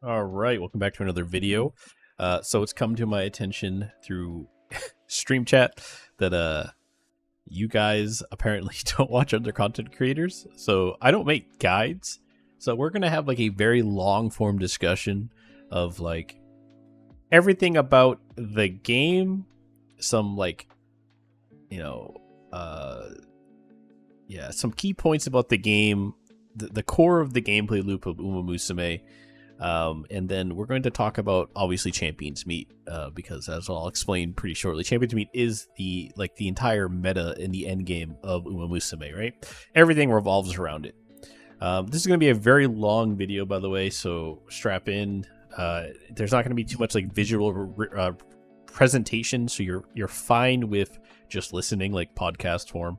All right, welcome back to another video. So it's come to my attention through stream chat that you guys apparently don't watch other content creators. So I don't make guides. So we're gonna have like a very long form discussion of like everything about the game, some like you know, uh, yeah, some key points about the game, the core of the gameplay loop of Musume. And then we're going to talk about obviously Champions Meet, because as I'll explain pretty shortly, Champions Meet is the entire meta in the end game of Musume, right? Everything revolves around it. This is going to be a very long video, by the way, so strap in. There's not going to be too much like visual presentation, so you're fine with just listening like podcast form.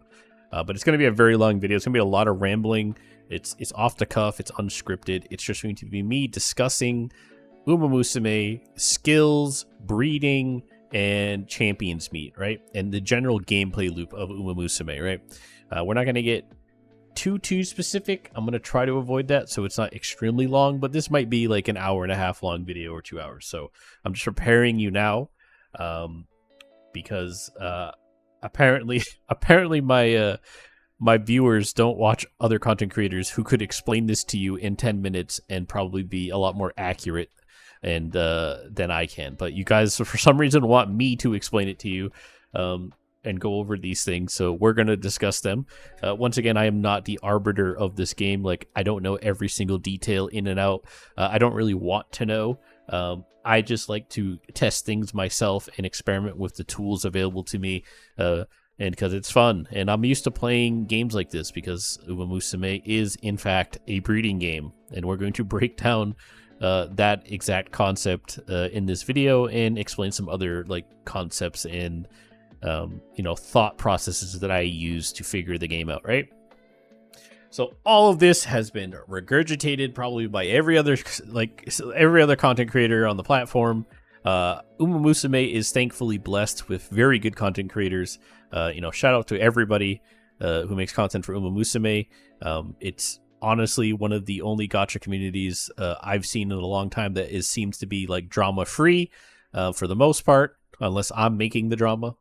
But it's going to be a very long video. It's going to be a lot of rambling. It's off the cuff. It's unscripted. It's just going to be me discussing Musume, skills, breeding, and Champions Meet, right? And the general gameplay loop of Musume, right? We're not going to get too specific. I'm going to try to avoid that so it's not extremely long, but this might be like an hour and a half long video or 2 hours. So I'm just preparing you now, because apparently my viewers don't watch other content creators who could explain this to you in 10 minutes and probably be a lot more accurate and than I can. But you guys, for some reason, want me to explain it to you and go over these things. So we're going to discuss them. Once again, I am not the arbiter of this game. Like, I don't know every single detail in and out. I don't really want to know. I just like to test things myself and experiment with the tools available to me. And because it's fun, and I'm used to playing games like this because Musume is in fact a breeding game, and we're going to break down that exact concept in this video and explain some other like concepts and thought processes that I use to figure the game out, right? So all of this has been regurgitated probably by every other content creator on the platform. Musume is thankfully blessed with very good content creators. Shout out to everybody who makes content for Musume. It's honestly one of the only gacha communities I've seen in a long time that seems to be like drama free for the most part, unless I'm making the drama.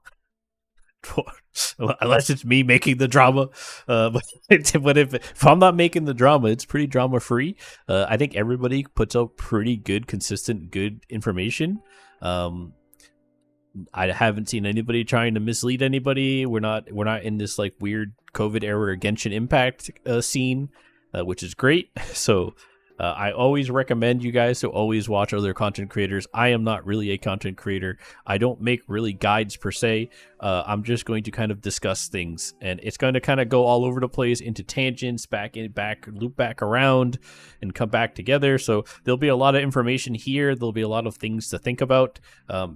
Unless it's me making the drama, but if I'm not making the drama, it's pretty drama free. I think everybody puts out pretty good, consistent, good information. I haven't seen anybody trying to mislead anybody. We're not in this like weird COVID era Genshin Impact scene, which is great. So I always recommend you guys to always watch other content creators. I am not really a content creator. I don't make really guides per se. I'm just going to kind of discuss things, and it's going to kind of go all over the place into tangents, loop back around, and come back together. So there'll be a lot of information here. There'll be a lot of things to think about.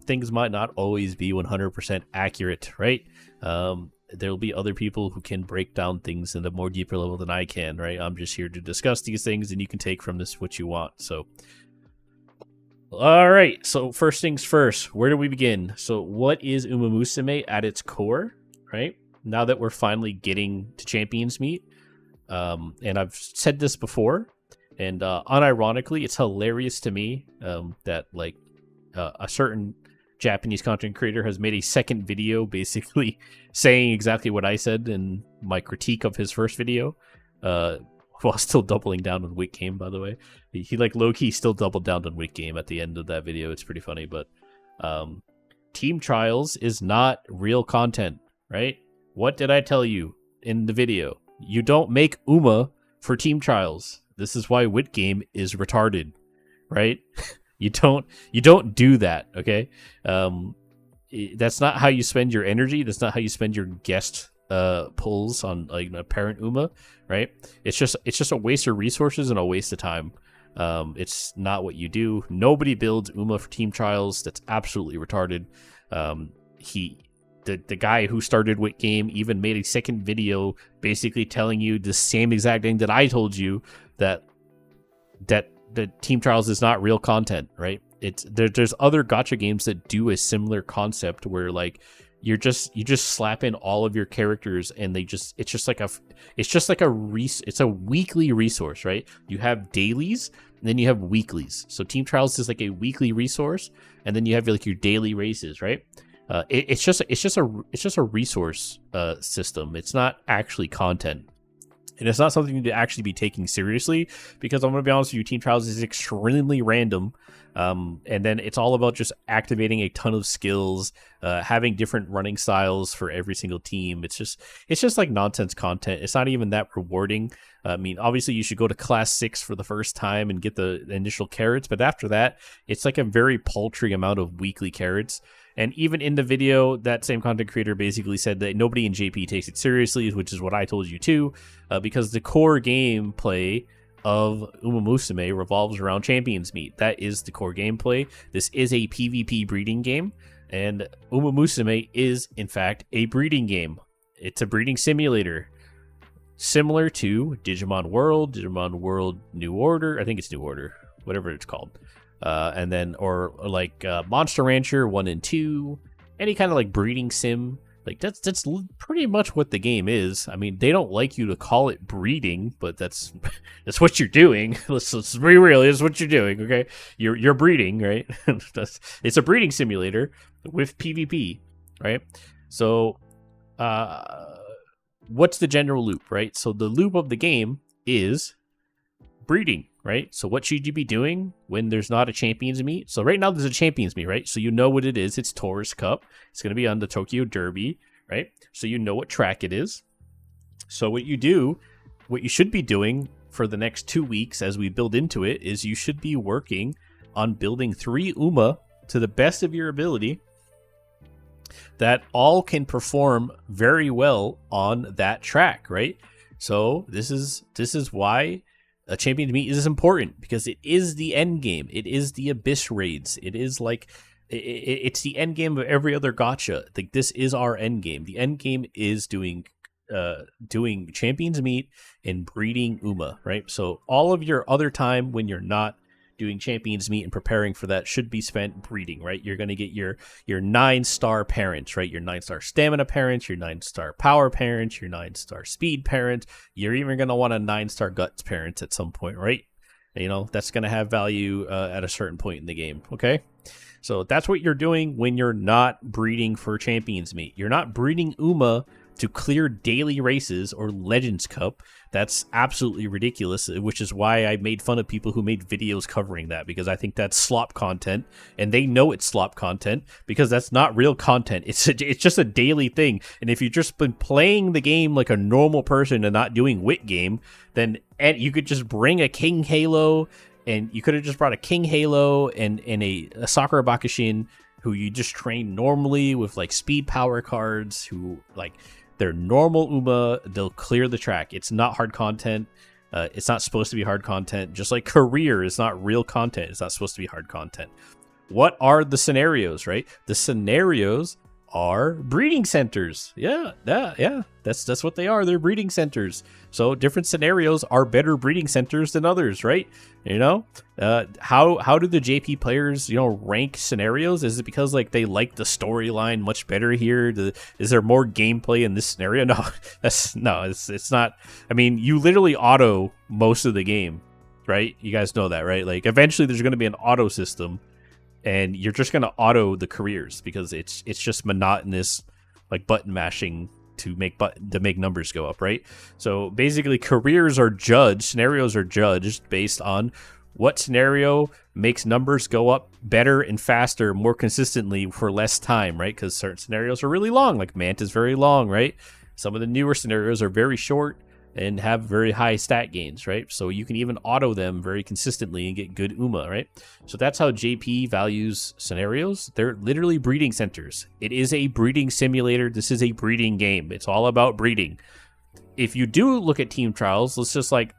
Things might not always be 100% accurate, right? There'll be other people who can break down things in a more deeper level than I can, right? I'm just here to discuss these things, and you can take from this what you want. So, all right. So first things first, where do we begin? So what is Musume at its core, right? Now that we're finally getting to Champions Meet, and I've said this before, and unironically, it's hilarious to me that like a certain Japanese content creator has made a second video basically saying exactly what I said in my critique of his first video, while still doubling down on Wick Game, by the way. He like low-key still doubled down on Wick Game at the end of that video. It's pretty funny, but Team Trials is not real content, right? What did I tell you in the video? You don't make UMA for Team Trials. This is why Wick Game is retarded, right? You don't do that, okay? That's not how you spend your energy. That's not how you spend your guest pulls on like a parent UMA, right? It's just a waste of resources and a waste of time. It's not what you do. Nobody builds UMA for Team Trials. That's absolutely retarded. The guy who started Wick Game even made a second video basically telling you the same exact thing that I told you, that the Team Trials is not real content, right? There's other gacha games that do a similar concept where like you just slap in all of your characters and it's a weekly resource, right? You have dailies And then you have weeklies. So Team Trials is like a weekly resource, and then you have like your daily races, right? It's just a resource system. It's not actually content. And it's not something to actually be taking seriously, because I'm going to be honest with you, Team Trials is extremely random. And then it's all about just activating a ton of skills, having different running styles for every single team. It's just like nonsense content. It's not even that rewarding. I mean, obviously you should go to class 6 for the first time and get the initial carrots, but after that, it's like a very paltry amount of weekly carrots. And even in the video, that same content creator basically said that nobody in JP takes it seriously, which is what I told you too, because the core gameplay of Musume revolves around Champions Meet. That is the core gameplay. This is a PvP breeding game, and Musume is, in fact, a breeding game. It's a breeding simulator, similar to Digimon World New Order. I think it's New Order, whatever it's called. And then, or like Monster Rancher 1 and 2, any kind of like breeding sim. Like that's pretty much what the game is. I mean, they don't like you to call it breeding, but that's what you're doing. Let's be real. It's what you're doing. Okay, you're breeding, right? It's a breeding simulator with PvP, right? So, what's the general loop, right? So the loop of the game is breeding, right? So what should you be doing when there's not a Champions Meet? So right now there's a Champions Meet, right? So you know what it is. It's Taurus Cup. It's going to be on the Tokyo Derby, right? So you know what track it is. So what you should be doing for the next 2 weeks as we build into it is you should be working on building 3 UMA to the best of your ability that all can perform very well on that track, right? So this is why a Champions Meet is important, because it is the end game. It is the Abyss raids. It is like it's the end game of every other gacha. Like, this is our end game. The end game is doing Champions Meet and breeding UMA, right? So all of your other time when you're not doing Champions Meet and preparing for that should be spent breeding, right? You're going to get your 9-star parents, right? Your 9-star stamina parents, your 9-star power parents, your 9-star speed parents. You're even going to want a 9-star guts parents at some point, right? You know, that's going to have value at a certain point in the game, okay? So that's what you're doing when you're not breeding for Champions Meet. You're not breeding UMA to clear daily races or Legends Cup. That's absolutely ridiculous, which is why I made fun of people who made videos covering that, because I think that's slop content, and they know it's slop content because that's not real content. It's just a daily thing. And if you've just been playing the game like a normal person and not doing wit game, then you could just bring a King Halo, and you could have just brought a King Halo and a Sakura Bakushin who you just train normally with like speed power cards, who like they're normal UMA, they'll clear the track. It's not hard content. It's not supposed to be hard content. Just like career is not real content. It's not supposed to be hard content. What are the scenarios, right? The scenarios are breeding centers. Yeah. That's what they are. They're breeding centers. So different scenarios are better breeding centers than others, right? You know, how do the JP players, you know, rank scenarios? Is it because like they like the storyline much better here? Is there more gameplay in this scenario? No, it's not. I mean, you literally auto most of the game, right? You guys know that, right? Like eventually there's going to be an auto system, and you're just going to auto the careers because it's just monotonous, like button mashing to make numbers go up, right? So basically careers are judged, scenarios are judged based on what scenario makes numbers go up better and faster, more consistently for less time, right? Because certain scenarios are really long, like Mant is very long, right? Some of the newer scenarios are very short and have very high stat gains, right? So you can even auto them very consistently and get good UMA, right? So that's how JP values scenarios. They're literally breeding centers. It is a breeding simulator. This is a breeding game. It's all about breeding. If you do look at Team Trials,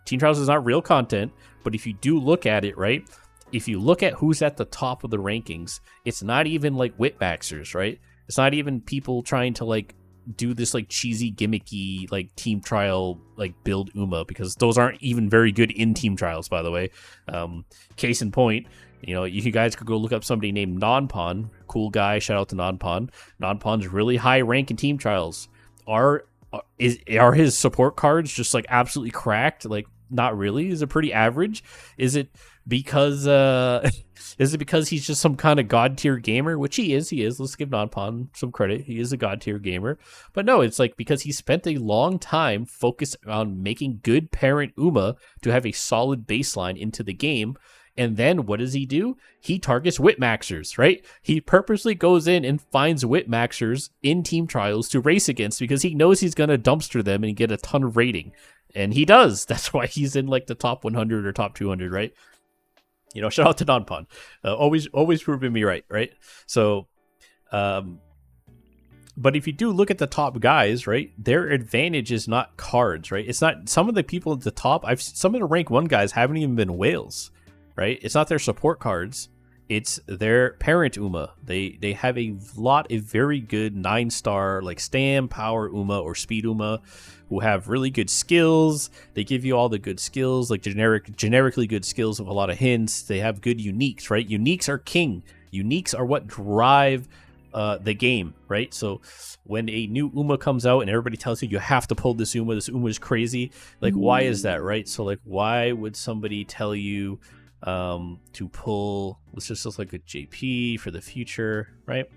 Team Trials is not real content, but if you do look at it, right? If you look at who's at the top of the rankings, it's not even like Whitbaxers, right? It's not even people trying to like do this like cheesy gimmicky like team trial like build UMA, because those aren't even very good in Team Trials, by the way. Case in point, you know, you guys could go look up somebody named Nonpon. Cool guy, shout out to Nonpon. Nonpon's really high rank in Team Trials. Are his support cards just like absolutely cracked? Like, not really. Is it pretty average? Is it because is it because he's just some kind of god tier gamer, which he is. Let's give Nonpon some credit, he is a god tier gamer. But no, it's like because he spent a long time focused on making good parent Uma to have a solid baseline into the game. And then what does he do? He targets Whipmaxers, right? He purposely goes in and finds Whipmaxers in team trials to race against because he knows he's going to dumpster them and get a ton of rating. And he does. That's why he's in like the top 100 or top 200, right? You know, shout out to Nonpon. Always proving me right? So, but if you do look at the top guys, right, their advantage is not cards, right? It's not some of the people at the top. Some of the rank 1 guys haven't even been whales. Right? It's not their support cards. It's their parent Uma. They have a lot of very good 9-star like Stam, Power Uma, or Speed Uma who have really good skills. They give you all the good skills, like generically good skills with a lot of hints. They have good uniques, right? Uniques are king. Uniques are what drive the game, right? So when a new Uma comes out and everybody tells you have to pull this Uma is crazy, like why is that, right? So like why would somebody tell you to pull, let's just look like a JP for the future, right?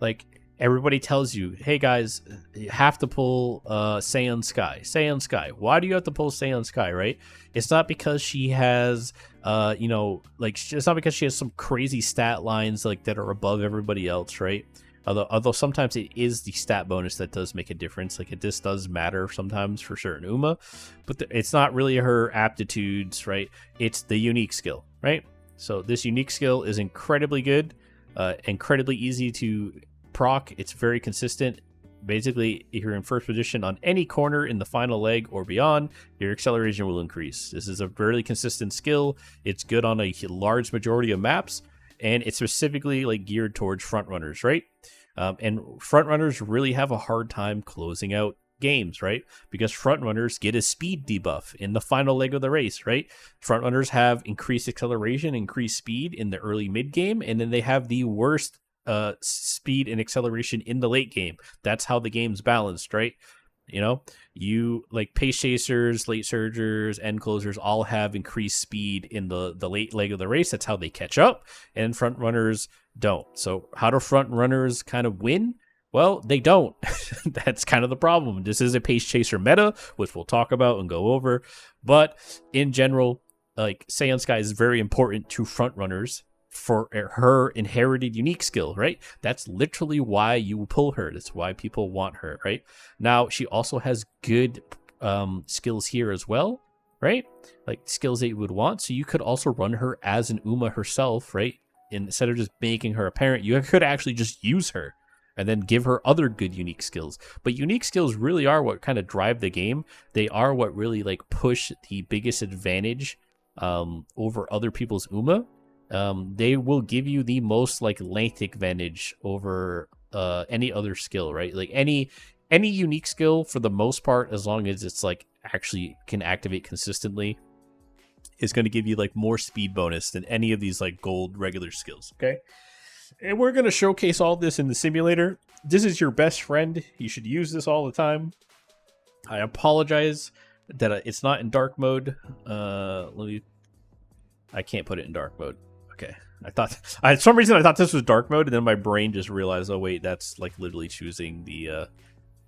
Like everybody tells you, hey guys, you have to pull Saiyan Sky. Why do you have to pull Saiyan Sky, right? It's not because she has it's not because she has some crazy stat lines like that are above everybody else, right? Although sometimes it is the stat bonus that does make a difference. Like this does matter sometimes for certain Uma, but it's not really her aptitudes, right? It's the unique skill, right? So this unique skill is incredibly good, incredibly easy to proc. It's very consistent. Basically, if you're in first position on any corner in the final leg or beyond, your acceleration will increase. This is a really consistent skill. It's good on a large majority of maps, and it's specifically like geared towards front runners, right? And front runners really have a hard time closing out games, right? Because front runners get a speed debuff in the final leg of the race, right? Front runners have increased acceleration, increased speed in the early mid game, and then they have the worst speed and acceleration in the late game. That's how the game's balanced, right? You know, you like pace chasers, late surgers, end closers all have increased speed in the late leg of the race. That's how they catch up, and front runners don't. So how do front runners kind of win? Well, they don't. That's kind of the problem. This is a pace chaser meta, which we'll talk about and go over. But in general, like Saiyan Sky is very important to front runners for her inherited unique skill, right? That's literally why you pull her. That's why people want her, right? Now, she also has good skills here as well, right? Like skills that you would want. So you could also run her as an Uma herself, right? Instead of just making her a parent, you could actually just use her and then give her other good unique skills. But unique skills really are what kind of drive the game. They are what really like push the biggest advantage over other people's Uma. They will give you the most like length advantage over any other skill, right? Like any unique skill for the most part, as long as it's like actually can activate consistently, is going to give you like more speed bonus than any of these like gold regular skills. Okay. And we're going to showcase all this in the simulator. This is your best friend. You should use this all the time. I apologize that it's not in dark mode. I can't put it in dark mode. Okay. For some reason I thought this was dark mode, and then my brain just realized, oh wait, that's like literally choosing the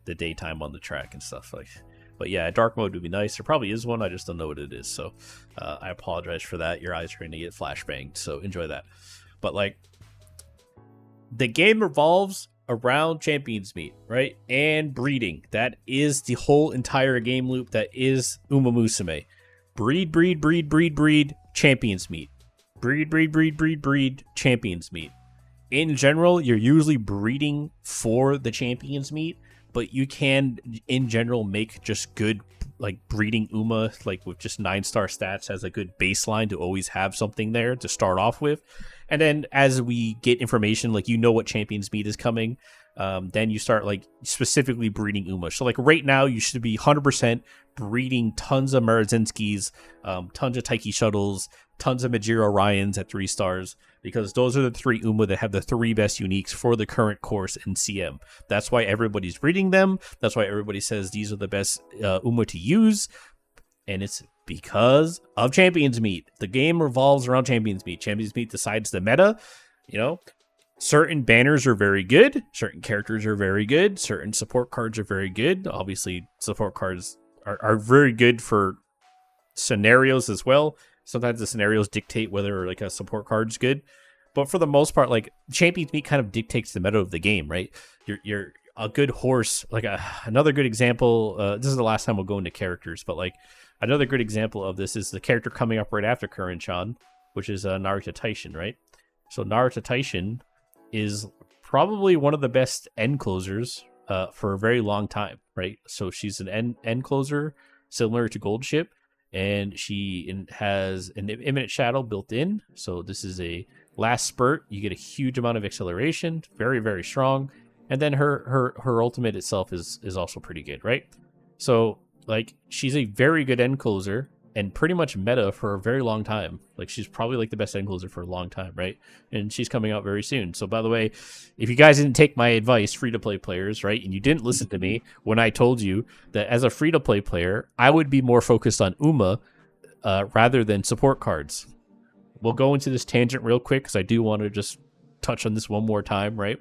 daytime on the track and stuff. Like, but yeah, dark mode would be nice. There probably is one. I just don't know what it is. So I apologize for that. Your eyes are going to get flashbanged. So enjoy that. But like, the game revolves around champions meet, right? And breeding. That is the whole entire game loop. That is Uma Musume. Breed, champions meet. Breed, champions meet. In general, you're usually breeding for the champions meet, but you can, in general, make just good, like, breeding Uma, like, with just 9-star stats as a good baseline to always have something there to start off with. And then as we get information, like, you know what champions meet is coming, then you start, like, specifically breeding Uma. So, like, right now, you should be 100% breeding tons of Marazinskis, tons of Taiki Shuttles, tons of Majiro Ryans at 3 stars, because those are the 3 Uma that have the 3 best uniques for the current course in CM. That's why everybody's breeding them. That's why everybody says these are the best Uma to use. And it's Because of Champions Meet. The game revolves around Champions Meet. Champions Meet decides the meta. You know, certain banners are very good. Certain characters are very good. Certain support cards are very good. Obviously, support cards are very good for scenarios as well. Sometimes the scenarios dictate whether like a support card's good. But for the most part, like Champions Meet kind of dictates the meta of the game, right? You're a good horse. Like another good example. This is the last time we'll go into characters, but like another good example of this is the character coming up right after Curren-chan, which is Naruto Taishin, right? So Naruto Taishin is probably one of the best end closers for a very long time, right? So she's an end closer similar to Gold Ship, and she has an imminent shadow built in. So this is a last spurt. You get a huge amount of acceleration, very, very strong. And then her ultimate itself is also pretty good, right? So like she's a very good end closer and pretty much meta for a very long time. Like she's probably like the best end closer for a long time, right? And she's coming out very soon. So by the way, if you guys didn't take my advice, free-to-play players, right, and you didn't listen to me when I told you that as a free-to-play player, I would be more focused on Uma rather than support cards. We'll go into this tangent real quick because I do want to just touch on this one more time, right?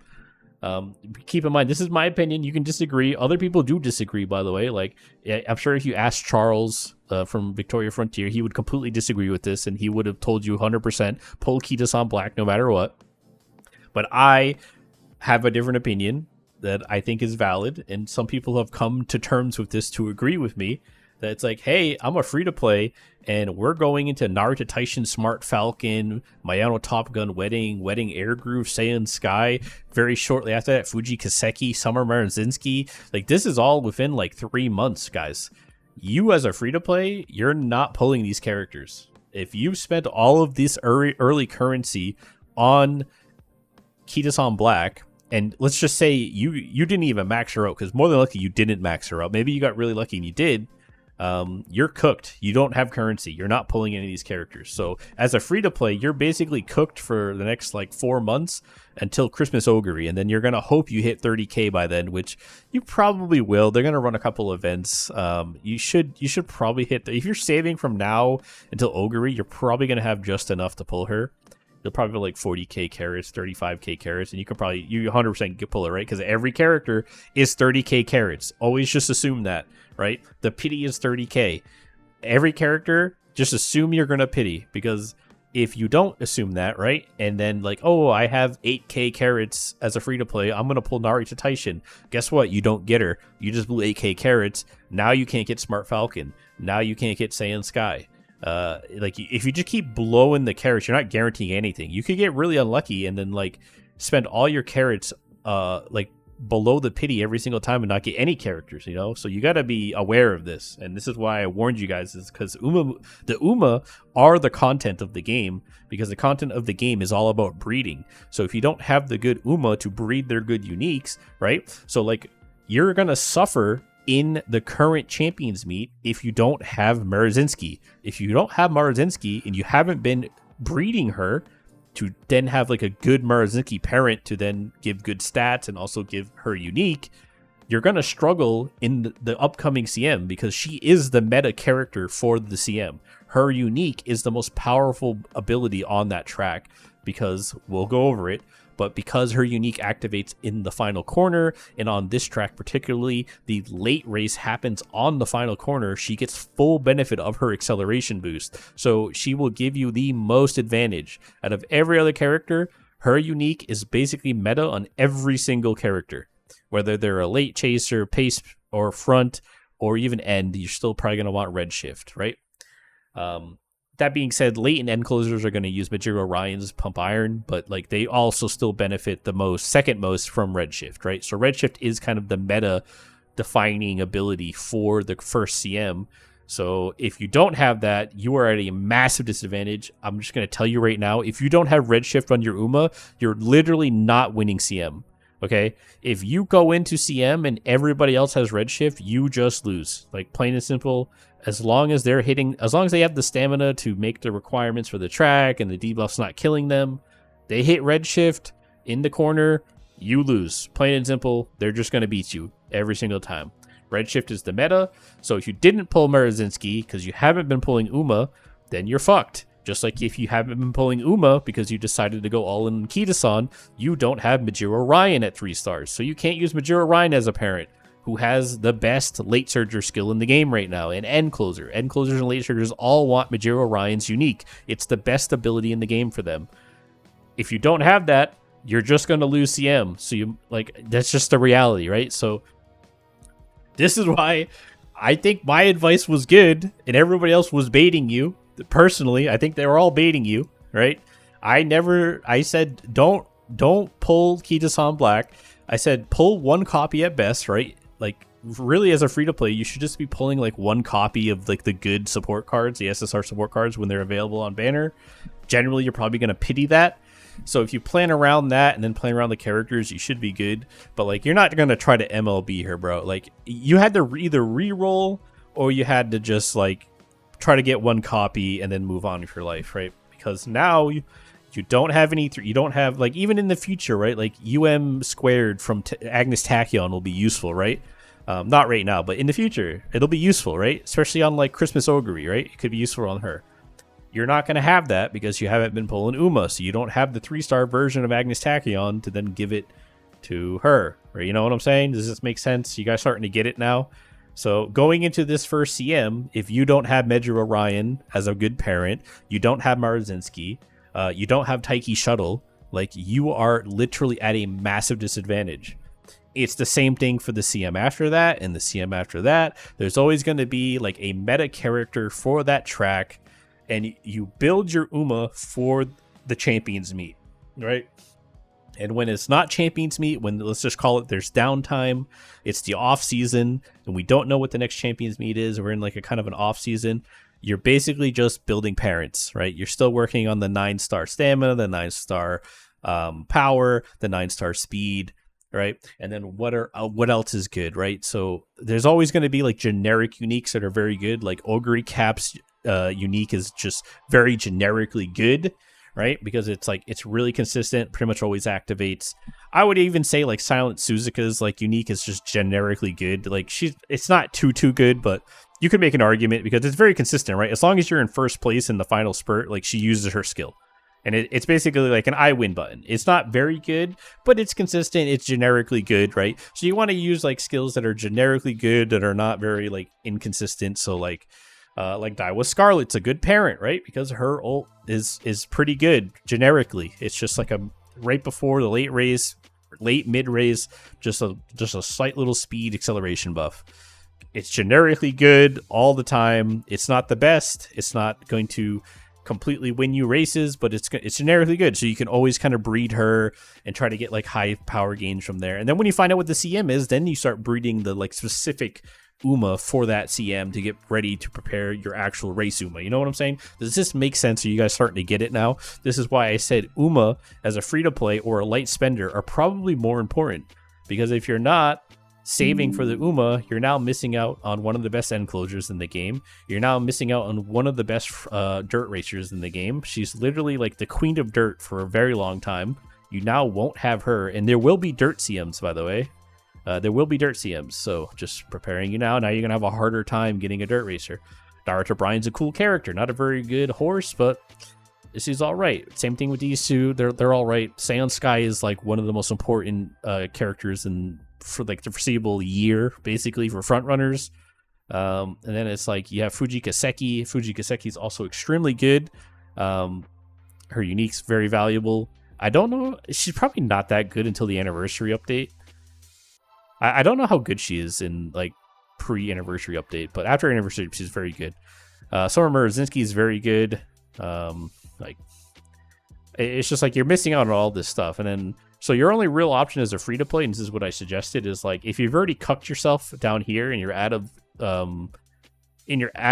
Keep in mind, this is my opinion. You can disagree. Other people do disagree, by the way. Like, I'm sure if you asked Charles from Victoria Frontier, he would completely disagree with this, and he would have told you 100% pull Kita-san Black no matter what. But I have a different opinion that I think is valid, and some people have come to terms with this to agree with me. That it's like, hey, I'm a free-to-play, and we're going into Naruto Taishin Smart Falcon, Mayano Top Gun Wedding Air Groove, Saiyan Sky. Very shortly after that, Fuji Kaseki, Summer Marazinski. Like, this is all within, like, 3 months, guys. You, as a free-to-play, you're not pulling these characters. If you spent all of this early currency on Kita-san Black, and let's just say you didn't even max her out, because more than likely you didn't max her out. Maybe you got really lucky and you did. You're cooked. You don't have currency. You're not pulling any of these characters. So as a free-to-play, you're basically cooked for the next like 4 months until Christmas Ogre, and then you're going to hope you hit 30k by then, which you probably will. They're going to run a couple events. You should probably hit if you're saving from now until Ogre, you're probably going to have just enough to pull her. You'll probably have like 40k carats, 35k carats, and you 100% can pull it, right? Because every character is 30k carats. Always just assume that, right? The pity is 30k. Every character, just assume you're going to pity, because if you don't assume that, right? And then like, oh, I have 8k carats as a free-to-play, I'm going to pull Naruto Taishin. Guess what? You don't get her. You just blew 8k carats. Now you can't get Smart Falcon. Now you can't get Saiyan Sky. Like if you just keep blowing the carrots, you're not guaranteeing anything. You could get really unlucky and then like spend all your carrots like below the pity every single time and not get any characters, you know? So you got to be aware of this, and this is why I warned you guys, is because the Uma are the content of the game, because the content of the game is all about breeding. So if you don't have the good Uma to breed their good uniques, right? So like you're gonna suffer in the current Champions Meet if you don't have Marazinski. If you don't have Marazinski and you haven't been breeding her to then have like a good Marazinski parent to then give good stats and also give her unique, you're going to struggle in the upcoming CM, because she is the meta character for the CM. Her unique is the most powerful ability on that track, because we'll go over it. But because her unique activates in the final corner, and on this track particularly, the late race happens on the final corner, she gets full benefit of her acceleration boost. So she will give you the most advantage. Out of every other character, her unique is basically meta on every single character. Whether they're a late chaser, pace, or front, or even end, you're still probably going to want Redshift, right? That being said, late and end closers are going to use Majiro Ryan's Pump Iron, but like they also still benefit the second most from Redshift, right? So Redshift is kind of the meta defining ability for the first CM. So if you don't have that, you are at a massive disadvantage. I'm just going to tell you right now, if you don't have Redshift on your Uma, you're literally not winning CM. Okay, if you go into CM and everybody else has Redshift, you just lose. Like, plain and simple. As long as they have the stamina to make the requirements for the track and the debuff's not killing them, they hit Redshift in the corner, you lose. Plain and simple. They're just going to beat you every single time. Redshift is the meta. So if you didn't pull Marazinski because you haven't been pulling Uma, then you're fucked. Just like if you haven't been pulling Uma because you decided to go all in Kita-san, you don't have Majiro Ryan at 3 stars. So you can't use Majiro Ryan as a parent, who has the best late surger skill in the game right now, and end closer. End closers and late surgers all want Majiro Ryan's unique. It's the best ability in the game for them. If you don't have that, you're just going to lose CM. So you that's just the reality, right? So this is why I think my advice was good and everybody else was baiting you. Personally, I think they were all baiting you, right? I said don't pull Kita-san Black. I said pull 1 copy at best, right? Like, really, as a free-to-play, you should just be pulling, like, 1 copy of, like, the good support cards, the SSR support cards, when they're available on Banner. Generally, you're probably going to pity that. So if you plan around that and then plan around the characters, you should be good. But, like, you're not going to try to MLB here, bro. Like, you had to either re-roll or you had to just, like, try to get 1 copy and then move on with your life, right? Because now you don't have any, you don't have, like, even in the future, right? Like, squared from Agnes Tachyon will be useful, right? Not right now, but in the future, it'll be useful, right? Especially on, like, Christmas Ogre, right? It could be useful on her. You're not going to have that because you haven't been pulling Uma, so you don't have the 3-star version of Agnes Tachyon to then give it to her, right? You know what I'm saying? Does this make sense? You guys starting to get it now? So going into this first CM, if you don't have Majiro Ryan as a good parent, you don't have Marazinski, you don't have Taiki Shuttle, like, you are literally at a massive disadvantage. It's the same thing for the CM after that and the CM after that. There's always going to be, like, a meta character for that track, and you build your Uma for the Champions Meet, right? And when it's not Champions Meet, when, let's just call it, there's downtime, it's the off season, and we don't know what the next Champions Meet is, we're in, like, a kind of an off season, you're basically just building parents, right? You're still working on the 9-star stamina, the 9-star power, the 9-star speed, right? And then what else is good, right? So there's always going to be, like, generic uniques that are very good. Like Ogre Cap's unique is just very generically good, right? Because it's, like, it's really consistent, pretty much always activates. I would even say, like, Silent Suzuka's, like, unique is just generically good. Like, it's not too good, but you could make an argument because it's very consistent, right? As long as you're in first place in the final spurt, like, she uses her skill. And it's basically like an I win button. It's not very good, but it's consistent. It's generically good, right? So you want to use, like, skills that are generically good, that are not very, like, inconsistent. So, like Daiwa Scarlet's a good parent, right? Because her ult is pretty good generically. It's just like a right before the late mid raise, just a slight little speed acceleration buff. It's generically good all the time. It's not the best. It's not going to completely win you races, but it's generically good. So you can always kind of breed her and try to get, like, high power gains from there. And then when you find out what the CM is, then you start breeding the, like, specific Uma for that CM to get ready to prepare your actual race Uma. You know what I'm saying? Does this make sense? Are you guys starting to get it now? This is why I said Uma as a free-to-play or a light spender are probably more important. Because if you're not saving for the Uma, you're now missing out on one of the best end closures in the game. You're now missing out on one of the best dirt racers in the game. She's literally, like, the queen of dirt for a very long time. You now won't have her, and there will be dirt CMs, by the way. There will be dirt CMs, so just preparing you now. Now you're going to have a harder time getting a dirt racer. Naruto Brian's a cool character. Not a very good horse, but she's all right. Same thing with these two. They're all right. Saiyan Sky is, like, one of the most important characters for, like, the foreseeable year, basically, for front runners. And then it's like you have Fuji Kaseki. Fuji Kaseki is also extremely good. Her unique's very valuable. I don't know. She's probably not that good until the anniversary update. I don't know how good she is in, like, pre-anniversary update, but after anniversary, she's very good. Summer Marazinski is very good. Like, it's just like you're missing out on all this stuff. And then, so your only real option as a free-to-play, and this is what I suggested, is, like, if you've already cucked yourself down here and you're out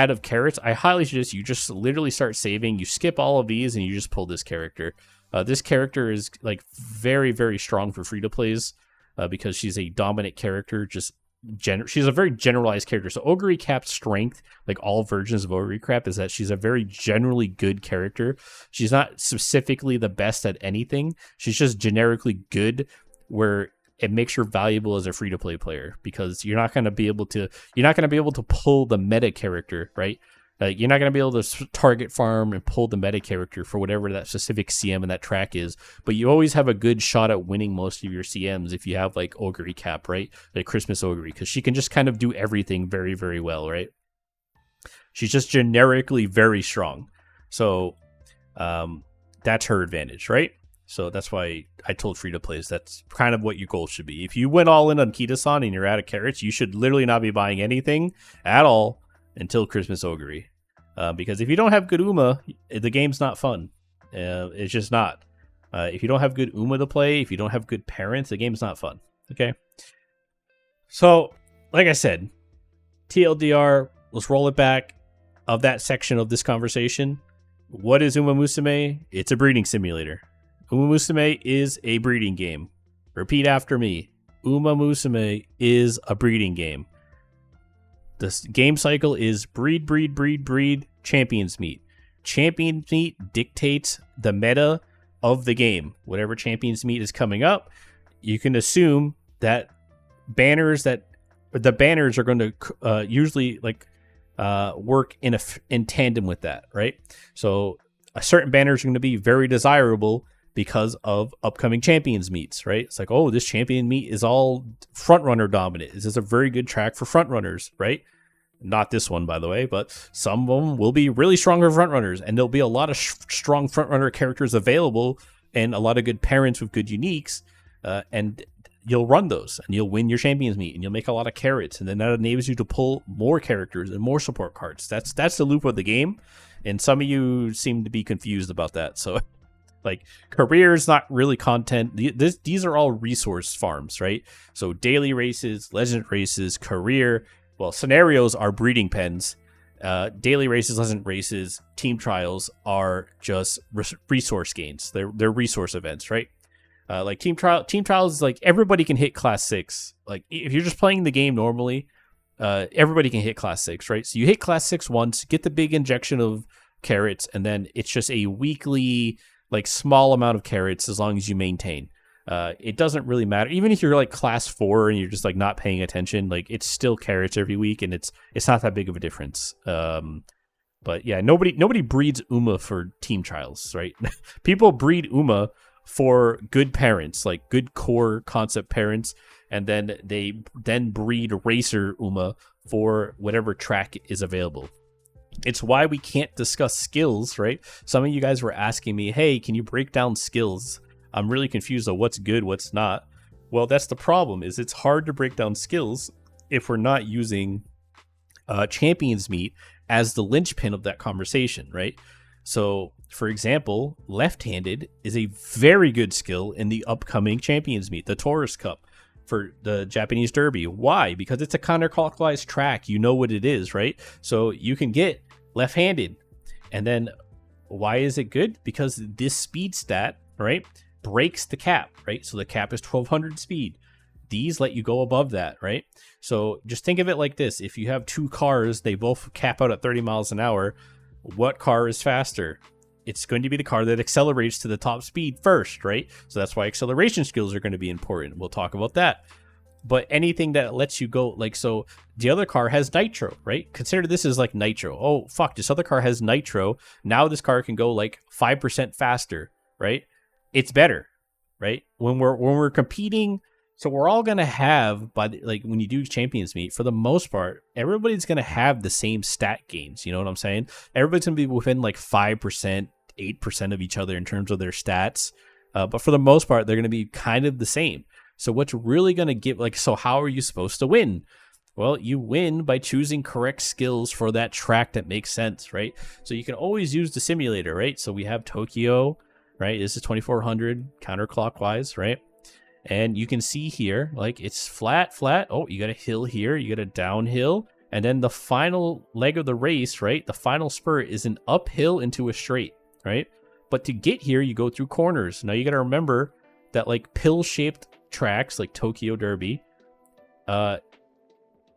of carrots, I highly suggest you just literally start saving. You skip all of these and you just pull this character. This character is, like, very, very strong for free-to-plays. Because she's a dominant character, she's a very generalized character. So Ogre Cap's strength, like all versions of Ogre Cap, is that she's a very generally good character. She's not specifically the best at anything. She's just generically good, where it makes her valuable as a free-to-play player, because you're not going to be able to pull the meta character, right? You're not going to be able to target farm and pull the meta character for whatever that specific CM and that track is, but you always have a good shot at winning most of your CMs if you have like Ogre Cap, right? Like Christmas Ogre, because she can just kind of do everything very, very well, right? She's just generically very strong. So that's her advantage, right? So that's why I told free-to-plays that's kind of what your goal should be. If you went all in on Kita-san and you're out of carrots, you should literally not be buying anything at all until Christmas Ogre. Because if you don't have good Uma, the game's not fun. It's just not. If you don't have good Uma to play, if you don't have good parents, the game's not fun. Okay? So, like I said, TLDR, let's roll it back of that section of this conversation. What is Uma Musume? It's a breeding simulator. Uma Musume is a breeding game. Repeat after me. Uma Musume is a breeding game. The game cycle is breed, champions meet. Champions meet dictates the meta of the game. Whatever champions meet is coming up, you can assume that the banners are going to usually work in tandem with that, right? So a certain banners are going to be very desirable because of upcoming champions meets, right? It's like, oh, this champion meet is all front runner dominant. This is a very good track for front runners, right? Not this one, by the way, but some of them will be really strong for front runners, and there'll be a lot of strong front runner characters available and a lot of good parents with good uniques, and you'll run those and you'll win your champions meet and you'll make a lot of carrots, and then that enables you to pull more characters and more support cards. That's the loop of the game, and some of you seem to be confused about that. So like, career is not really content. These are all resource farms, right? So daily races, legend races, career, well, scenarios are breeding pens. Daily races, legend races, team trials are just resource gains. They're resource events, right? Like team trials is like everybody can hit class 6. Like if you're just playing the game normally, everybody can hit class 6, right? So you hit class 6 once, get the big injection of carrots, and then it's just a weekly, like, small amount of carrots as long as you maintain. It doesn't really matter. Even if you're like class 4 and you're just like not paying attention, like it's still carrots every week, and it's not that big of a difference. But yeah, nobody breeds Uma for team trials, right? People breed Uma for good parents, like good core concept parents, and then they breed racer Uma for whatever track is available. It's why we can't discuss skills, right? Some of you guys were asking me, hey, can you break down skills? I'm really confused on what's good, what's not. Well, that's the problem, is it's hard to break down skills if we're not using champions meet as the linchpin of that conversation, right? So, for example, left-handed is a very good skill in the upcoming champions meet, the Taurus Cup for the Japanese Derby. Why? Because it's a counterclockwise track. You know what it is, right? So you can get left-handed. And then why is it good? Because this speed stat, right, breaks the cap, right? So the cap is 1200 speed. These let you go above that, right? So just think of it like this. If you have two cars, they both cap out at 30 miles an hour. What car is faster? It's going to be the car that accelerates to the top speed first, right? So that's why acceleration skills are going to be important. We'll talk about that. But anything that lets you go, like, so the other car has nitro, right? Consider this as like nitro. Oh, fuck, this other car has nitro. Now this car can go like 5% faster, right? It's better, right? When we're competing, so we're all going to have, like when you do champions meet, for the most part, everybody's going to have the same stat gains. You know what I'm saying? Everybody's going to be within like 5%, 8% of each other in terms of their stats. But for the most part, they're going to be kind of the same. So what's really going to give, like, so how are you supposed to win? Well, you win by choosing correct skills for that track that makes sense, right? So you can always use the simulator, right? So we have Tokyo, right? This is 2400 counterclockwise, right? And you can see here, like, it's flat. Oh, you got a hill here, you got a downhill, and then the final leg of the race, right? The final spurt is an uphill into a straight, right? But to get here, you go through corners. Now you got to remember that, like, pill-shaped tracks like Tokyo Derby,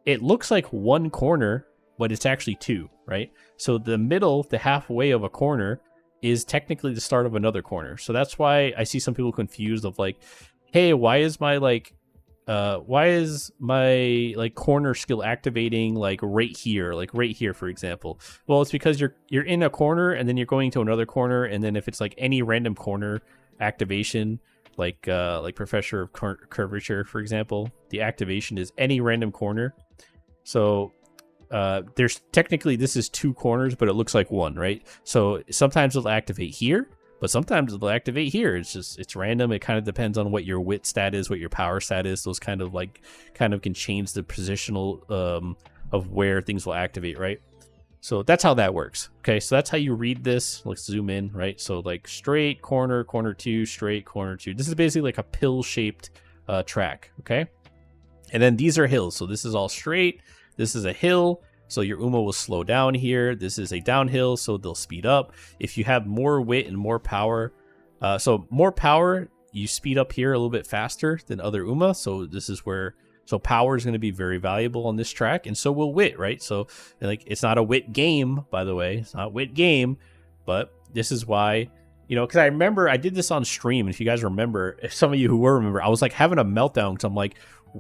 it looks like one corner, but it's actually two, right? So the middle, the halfway of a corner, is technically the start of another corner. So that's why I see some people confused of like, hey, why is my, like, why is my like corner skill activating like right here, for example? Well, it's because you're in a corner and then you're going to another corner, and then if it's like any random corner activation, like Professor of Curvature, for example, the activation is any random corner. So there's technically, this is 2 corners, but it looks like 1, right? So sometimes it'll activate here, but sometimes it'll activate here. It's random. It kind of depends on what your wit stat is, what your power stat is. Those kind of can change the positional of where things will activate, right? So that's how that works. Okay, so that's how you read this. Let's zoom in, right? So like straight corner, corner 2, straight corner 2. This is basically like a pill-shaped track, okay? And then these are hills. So this is all straight. This is a hill. So your Uma will slow down here. This is a downhill, so they'll speed up. If you have more wit and more power, so more power, you speed up here a little bit faster than other Uma. So this is where, so power is going to be very valuable on this track, and so will wit, right? So like, it's not a wit game, by the way. It's not a wit game, but this is why, you know, because I remember I did this on stream. And if you guys remember, if some of you who were remember, I was like having a meltdown because I'm like,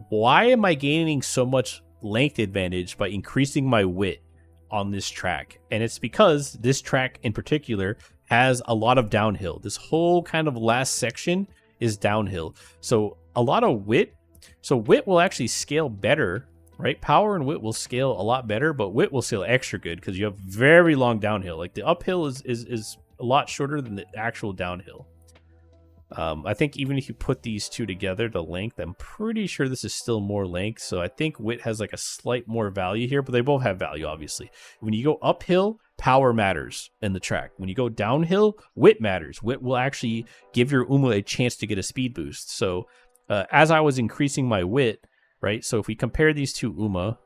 why am I gaining so much length advantage by increasing my wit on this track? And it's because this track in particular has a lot of downhill. This whole kind of last section is downhill. So a lot of wit. So wit will actually scale better, right? Power and wit will scale a lot better, but wit will scale extra good because you have very long downhill. Like the uphill is a lot shorter than the actual downhill. I think even if you put these two together, the length, I'm pretty sure this is still more length. So I think wit has like a slight more value here, but they both have value, obviously. When you go uphill, power matters in the track. When you go downhill, wit matters. Wit will actually give your Uma a chance to get a speed boost. So as I was increasing my wit, right? So if we compare these two Uma,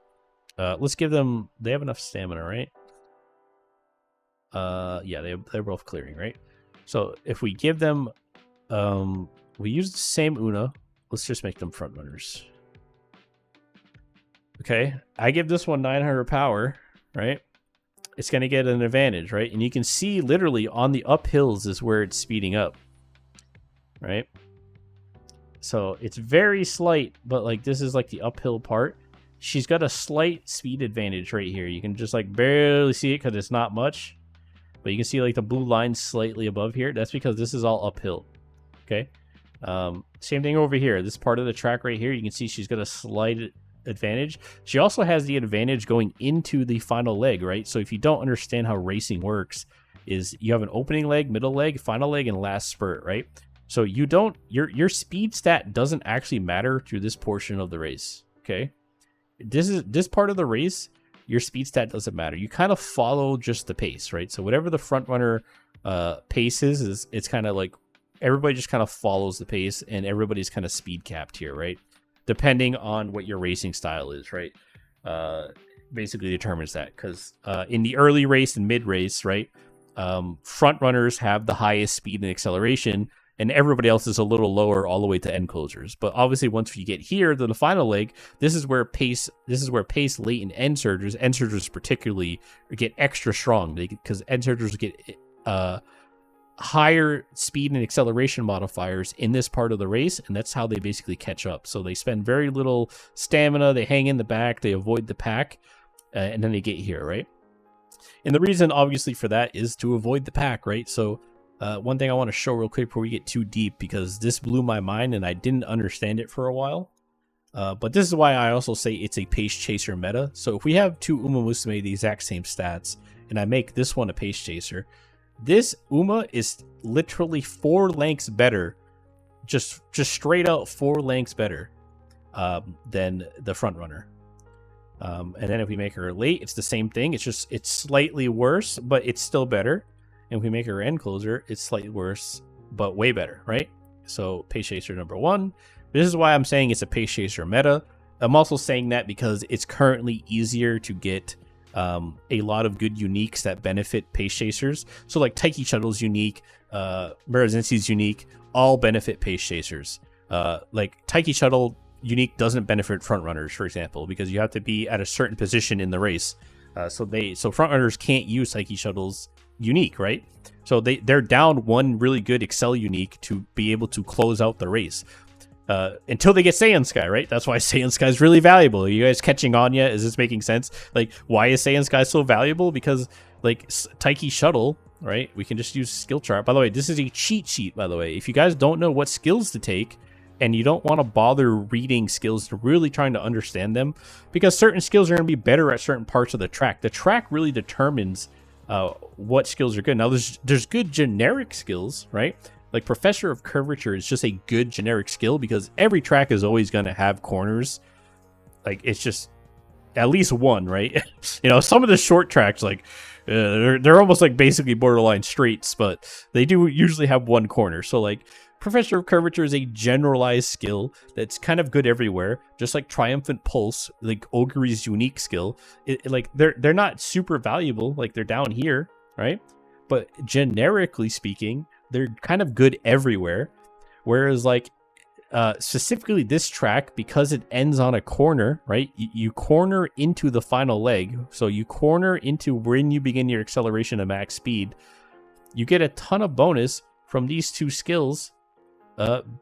let's give them, they have enough stamina, right? Yeah, they're both clearing, right? So if we give them, we use the same Una. Let's just make them front runners. Okay, I give this one 900 power, right? It's going to get an advantage, right? And you can see literally on the uphills is where it's speeding up, right? So it's very slight, but like this is like the uphill part. She's got a slight speed advantage right here. You can just like barely see it because it's not much, but you can see like the blue line slightly above here. That's because this is all uphill. Okay. Same thing over here. This part of the track right here, you can see she's got a slight advantage. She also has the advantage going into the final leg, right? So if you don't understand how racing works, is you have an opening leg, middle leg, final leg, and last spurt, right? So you don't, your speed stat doesn't actually matter through this portion of the race. Okay. This part of the race, your speed stat doesn't matter. You kind of follow just the pace, right? So whatever the front runner pace is it's kind of like everybody just kind of follows the pace, and everybody's kind of speed capped here, right? Depending on what your racing style is, right? Basically determines that, because in the early race and mid race, right, front runners have the highest speed and acceleration, and everybody else is a little lower all the way to end closers. But obviously, once you get here to the final leg, this is where pace, late, and end surgers particularly get extra strong, because end surgers get higher speed and acceleration modifiers in this part of the race, and that's how they basically catch up. So they spend very little stamina, they hang in the back, they avoid the pack, and then they get here, right? And the reason obviously for that is to avoid the pack, right? So one thing I want to show real quick before we get too deep, because this blew my mind and I didn't understand it for a while, but this is why I also say it's a pace chaser meta. So if we have two Uma Musume the exact same stats, and I make this one a pace chaser, this Uma is literally 4 lengths better, just straight out 4 lengths better than the front runner. And then if we make her late, it's the same thing. It's slightly worse, but it's still better. And if we make her end closer, it's slightly worse, but way better, right? So pace chaser number 1. This is why I'm saying it's a pace chaser meta. I'm also saying that because it's currently easier to get a lot of good uniques that benefit pace chasers. So like Taiki Shuttle's unique, Murazensi's unique, all benefit pace chasers. Like Taiki Shuttle unique doesn't benefit front runners, for example, because you have to be at a certain position in the race. So front runners can't use Taiki Shuttle's unique, right? So they're down one really good Excel unique to be able to close out the race. until they get Saiyan Sky, right? That's why Saiyan Sky is really valuable. Are you guys catching on yet? Is this making sense? Like, why is Saiyan Sky so valuable? Because, like, Taiki Shuttle, right? We can just use skill chart. By the way, this is a cheat sheet, by the way. If you guys don't know what skills to take, and you don't want to bother reading skills to really trying to understand them, because certain skills are going to be better at certain parts of the track. The track really determines what skills are good. Now, there's good generic skills, right? Like Professor of Curvature is just a good generic skill because every track is always going to have corners. Like, it's just at least one, right? You know, some of the short tracks, like, they're almost like basically borderline straights, but they do usually have one corner. So, like, Professor of Curvature is a generalized skill that's kind of good everywhere, just like Triumphant Pulse, like Ogre's unique skill. Like, they're not super valuable, like they're down here, right? But generically speaking, they're kind of good everywhere. Whereas, like, specifically this track, because it ends on a corner, right? You corner into the final leg. So you corner into when you begin your acceleration at max speed. You get a ton of bonus from these two skills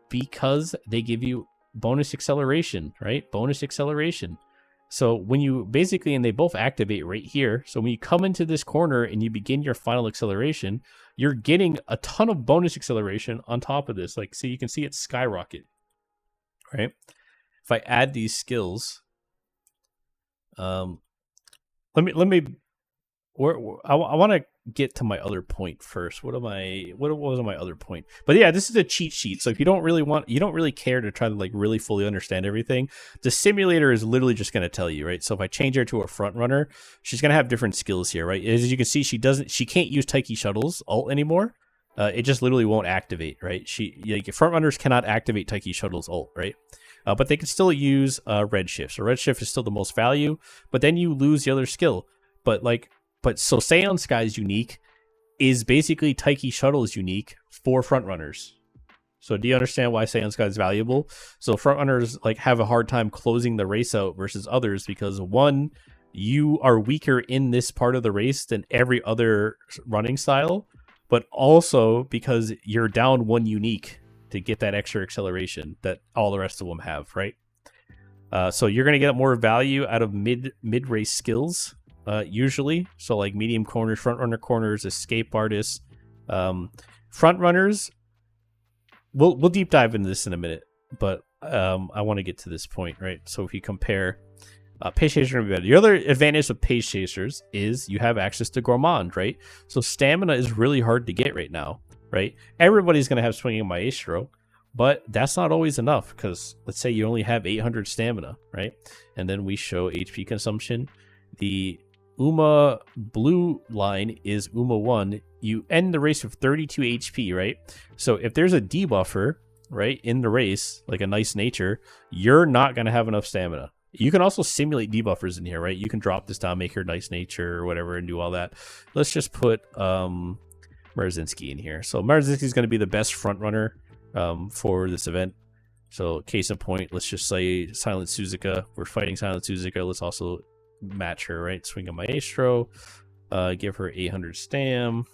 because they give you bonus acceleration, right? Bonus acceleration. So when you basically, and they both activate right here. So when you come into this corner and you begin your final acceleration, you're getting a ton of bonus acceleration on top of this. Like, so you can see it skyrocket, right? If I add these skills, let me. I want to get to my other point first. What was my other point? But yeah, this is a cheat sheet. So if you don't really care to try to like really fully understand everything, the simulator is literally just going to tell you, right? So if I change her to a front runner, she's going to have different skills here, right? As you can see, she can't use Taiki Shuttle's ult anymore. It just literally won't activate, right? Front runners cannot activate Taiki Shuttle's ult, right? But they can still use Redshift. So Redshift is still the most value, but then you lose the other skill. But so Saiyan Sky's unique is basically Taiki Shuttle's unique for front runners. So do you understand why Saiyan Sky is valuable? So front runners like have a hard time closing the race out versus others because one, you are weaker in this part of the race than every other running style, but also because you're down one unique to get that extra acceleration that all the rest of them have, right? So you're going to get more value out of mid race skills. Usually, so like medium corners, front runner corners, escape artists, front runners. We'll deep dive into this in a minute, but I want to get to this point, right? So if you compare, Pace Chasers are gonna be better. The other advantage of Pace Chasers is you have access to Gourmand, right? So stamina is really hard to get right now, right? Everybody's gonna have Swinging Maestro, but that's not always enough because let's say you only have 800 stamina, right? And then we show HP consumption. The Uma blue line is Uma 1. You end the race with 32 HP, right? So if there's a debuffer, right, in the race, like a nice nature, you're not going to have enough stamina. You can also simulate debuffers in here, right? You can drop this down, make her nice nature or whatever and do all that. Let's just put Marzinski in here. So Marzinski is going to be the best front runner for this event. So case in point, let's just say Silent Suzuka. We're fighting Silent Suzuka. Let's also match her, right? Swing a Maestro, give her 800 stam.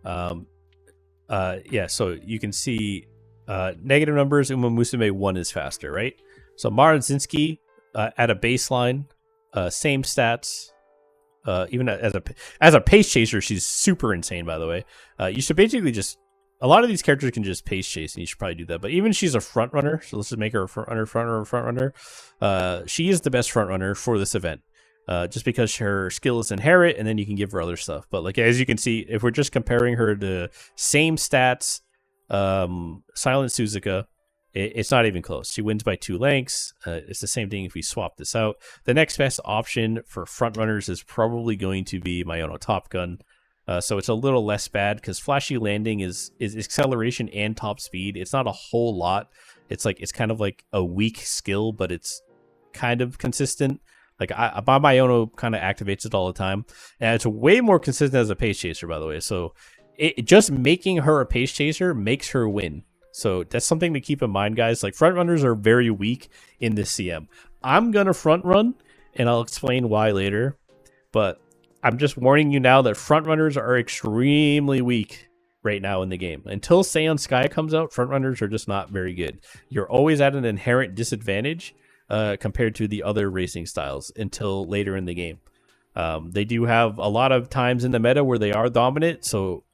Yeah, so you can see negative numbers. Uma Musume 1 is faster, right? So Marzinski at a baseline, same stats. Even as a pace chaser, she's super insane. By the way, you should basically just. A lot of these characters can just pace chase, and you should probably do that. But even she's a front runner, so let's just make her a front runner. She is the best front runner for this event, just because her skill is inherit, and then you can give her other stuff. But like as you can see, if we're just comparing her to same stats, Silent Suzuka, it's not even close. She wins by 2 lengths. It's the same thing if we swap this out. The next best option for front runners is probably going to be Mayono Top Gun. So it's a little less bad because Flashy Landing is acceleration and top speed. It's not a whole lot. It's kind of like a weak skill, but it's kind of consistent. Like Mayono kind of activates it all the time, and it's way more consistent as a pace chaser, by the way. So it just making her a pace chaser makes her win. So that's something to keep in mind, guys. Like front runners are very weak in this CM. I'm gonna front run, and I'll explain why later, but I'm just warning you now that front runners are extremely weak right now in the game. Until Saiyan Sky comes out, front runners are just not very good. You're always at an inherent disadvantage compared to the other racing styles until later in the game. They do have a lot of times in the meta where they are dominant, so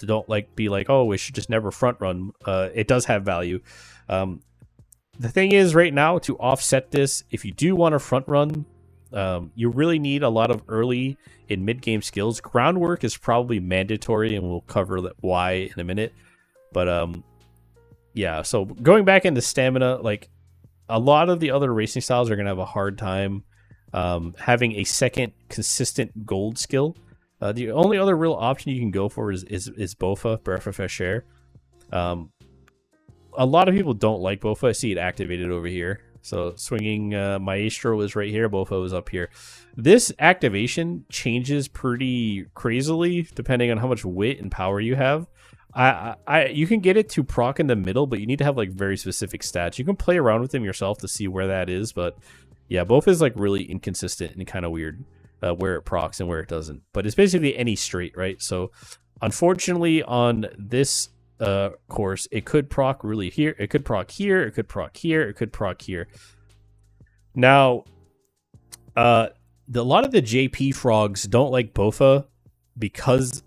don't be like, oh, we should just never front run. It does have value. The thing is, right now, to offset this, if you do want to front run, you really need a lot of early and mid game skills. Groundwork is probably mandatory, and we'll cover why in a minute. But yeah, so going back into stamina, like a lot of the other racing styles are going to have a hard time having a second consistent gold skill. The only other real option you can go for is Bofa, Breath of Fresh Air. A lot of people don't like Bofa. I see it activated over here. So swinging Maestro is right here. Bofa is up here. This activation changes pretty crazily depending on how much wit and power you have. You can get it to proc in the middle, but you need to have like very specific stats. You can play around with them yourself to see where that is, but yeah, Bofa is like really inconsistent and kind of weird where it procs and where it doesn't. But it's basically any straight, right? So unfortunately on this course, it could proc really here, it could proc here, it could proc here, it could proc here. Now a lot of the JP frogs don't like Bofa because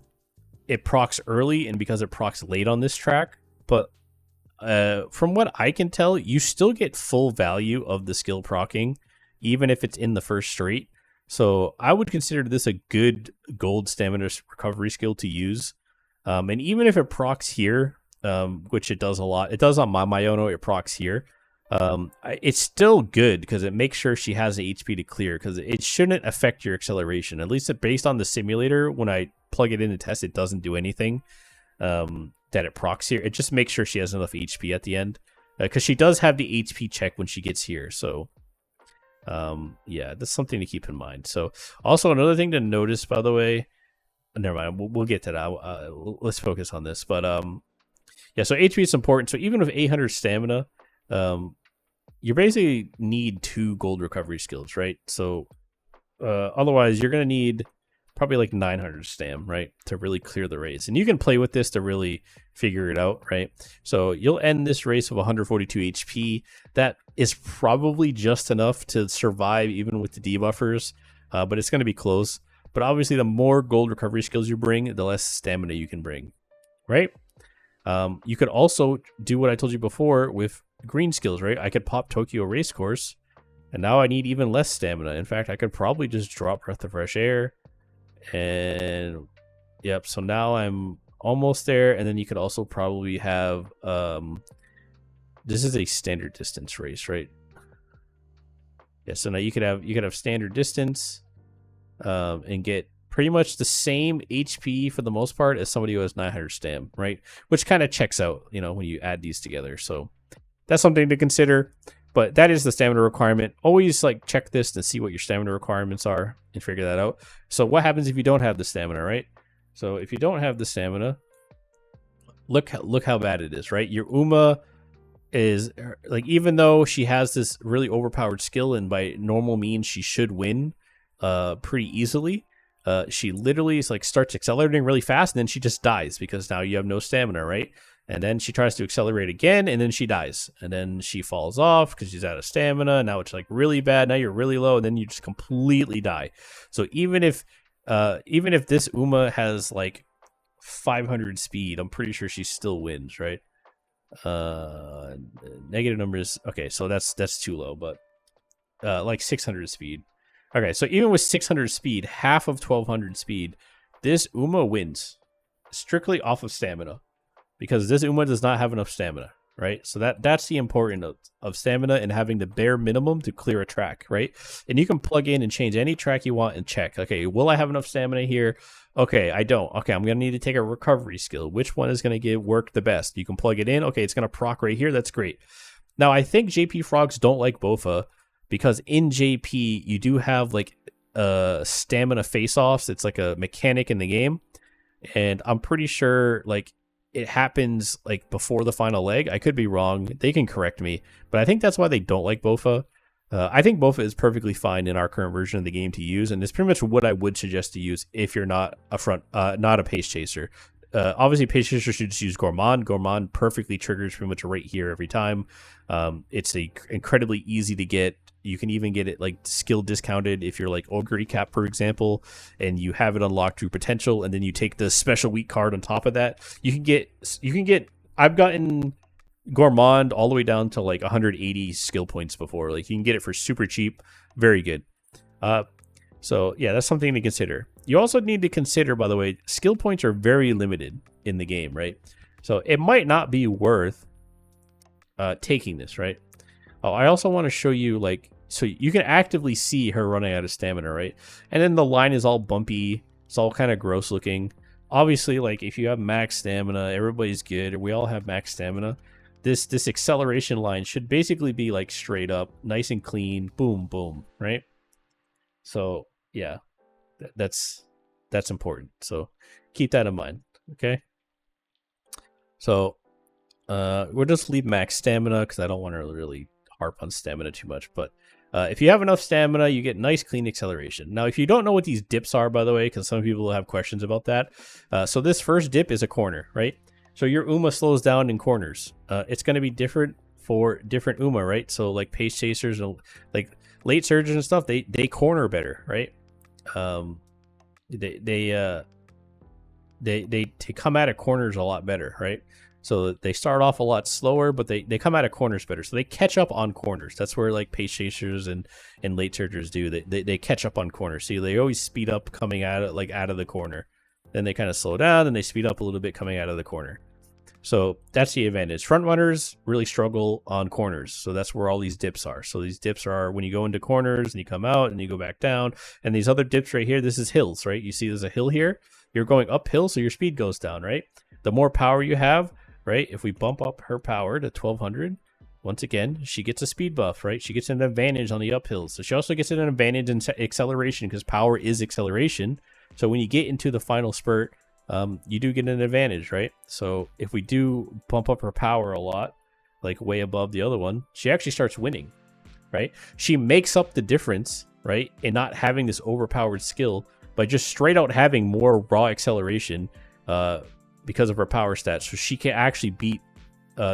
it procs early and because it procs late on this track, but from what I can tell, you still get full value of the skill procking even if it's in the first straight. So I would consider this a good gold stamina recovery skill to use. And even if it procs here, which it does a lot, it does on Mamayono, it procs here. It's still good because it makes sure she has the HP to clear, because it shouldn't affect your acceleration. At least based on the simulator, when I plug it in to test, it doesn't do anything that it procs here. It just makes sure she has enough HP at the end, because she does have the HP check when she gets here. So yeah, that's something to keep in mind. So also another thing to notice, by the way, never mind, we'll get to that. Let's focus on this. But yeah, so HP is important. So even with 800 stamina, you basically need 2 gold recovery skills, right? So otherwise you're going to need probably like 900 stam, right, to really clear the race. And you can play with this to really figure it out, right? So you'll end this race with 142 HP. That is probably just enough to survive even with the debuffers, but it's going to be close. But obviously the more gold recovery skills you bring, the less stamina you can bring, right? You could also do what I told you before with green skills, right? I could pop Tokyo Racecourse, and now I need even less stamina. In fact, I could probably just drop Breath of Fresh Air, and yep, so now I'm almost there. And then you could also probably have this is a standard distance race, right? Yeah, so now you could have standard distance and get pretty much the same HP for the most part as somebody who has 900 stam, right? Which kind of checks out, you know, when you add these together. So that's something to consider. But that is the stamina requirement. Always like check this and see what your stamina requirements are and figure that out. So what happens if you don't have the stamina, right? So if you don't have the stamina, look how bad it is, right? Your Uma is like, even though she has this really overpowered skill and by normal means she should win pretty easily, she literally is like starts accelerating really fast and then she just dies because now you have no stamina, right? And then she tries to accelerate again, and then she dies. And then she falls off because she's out of stamina. Now it's like really bad. Now you're really low, and then you just completely die. So even if this Uma has like 500 speed, I'm pretty sure she still wins, right? Negative numbers. Okay, so that's too low, but like 600 speed. Okay, so even with 600 speed, half of 1200 speed, this Uma wins strictly off of stamina. Because this Uma does not have enough stamina, right? So that's the importance of stamina and having the bare minimum to clear a track, right? And you can plug in and change any track you want and check. Okay, will I have enough stamina here? Okay, I don't. Okay, I'm going to need to take a recovery skill. Which one is going to work the best? You can plug it in. Okay, it's going to proc right here. That's great. Now, I think JP Frogs don't like Bofa because in JP, you do have like stamina face-offs. It's like a mechanic in the game. And I'm pretty sure like it happens like before the final leg. I could be wrong. They can correct me, but I think that's why they don't like Bofa. I think Bofa is perfectly fine in our current version of the game to use, and it's pretty much what I would suggest to use if you're not a pace chaser. Obviously, Patience should just use Gourmand. Gourmand perfectly triggers pretty much right here every time. It's incredibly easy to get. You can even get it like skill discounted if you're like Ogre Cap, for example, and you have it unlocked through potential, and then you take the special weak card on top of that. You can get. I've gotten Gourmand all the way down to like 180 skill points before. Like, you can get it for super cheap. Very good. So yeah, that's something to consider. You also need to consider, by the way, skill points are very limited in the game, right? So it might not be worth taking this, right? Oh, I also want to show you, like, so you can actively see her running out of stamina, right? And then the line is all bumpy. It's all kind of gross looking. Obviously, like, if you have max stamina, everybody's good. We all have max stamina. This acceleration line should basically be like straight up, nice and clean, boom, boom, right? So yeah, that's important. So keep that in mind, okay? So we'll just leave max stamina because I don't want to really harp on stamina too much. But if you have enough stamina, you get nice, clean acceleration. Now, if you don't know what these dips are, by the way, because some people will have questions about that. So this first dip is a corner, right? So your Uma slows down in corners. It's going to be different for different Uma, right? So like pace chasers and like late surges and stuff, they corner better, right? They come out of corners a lot better, right? So they start off a lot slower, but they come out of corners better. So they catch up on corners. That's where like pace chasers and late surgers do. They catch up on corners. So they always speed up coming out of the corner. Then they kind of slow down, and they speed up a little bit coming out of the corner. So that's the advantage. Front runners really struggle on corners. So that's where all these dips are. So these dips are when you go into corners and you come out and you go back down. And these other dips right here, this is hills, right? You see there's a hill here. You're going uphill, so your speed goes down, right? The more power you have, right? If we bump up her power to 1200, once again, she gets a speed buff, right? She gets an advantage on the uphills. So she also gets an advantage in acceleration because power is acceleration. So when you get into the final spurt, you do get an advantage, right? So if we do bump up her power a lot, like way above the other one, she actually starts winning, right? She makes up the difference, right, in not having this overpowered skill by just straight out having more raw acceleration because of her power stats. So she can actually beat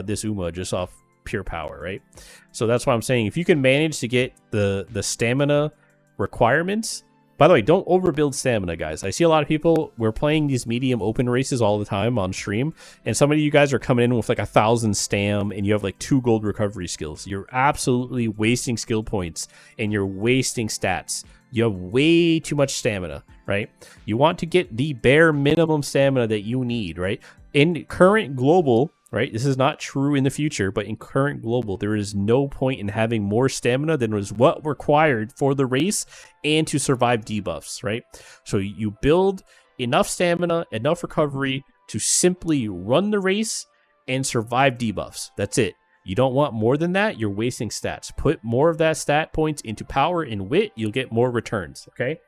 this Uma just off pure power, right? So that's why I'm saying if you can manage to get the stamina requirements. By the way, don't overbuild stamina, guys. I see a lot of people, we're playing these medium open races all the time on stream, and some of you guys are coming in with like 1,000 stam, and you have like 2 gold recovery skills. You're absolutely wasting skill points, and you're wasting stats. You have way too much stamina, right? You want to get the bare minimum stamina that you need, right? In current global, right? This is not true in the future, but in current global, there is no point in having more stamina than was what required for the race and to survive debuffs, right? So you build enough stamina, enough recovery to simply run the race and survive debuffs. That's it. You don't want more than that. You're wasting stats. Put more of that stat points into power and wit. You'll get more returns, okay?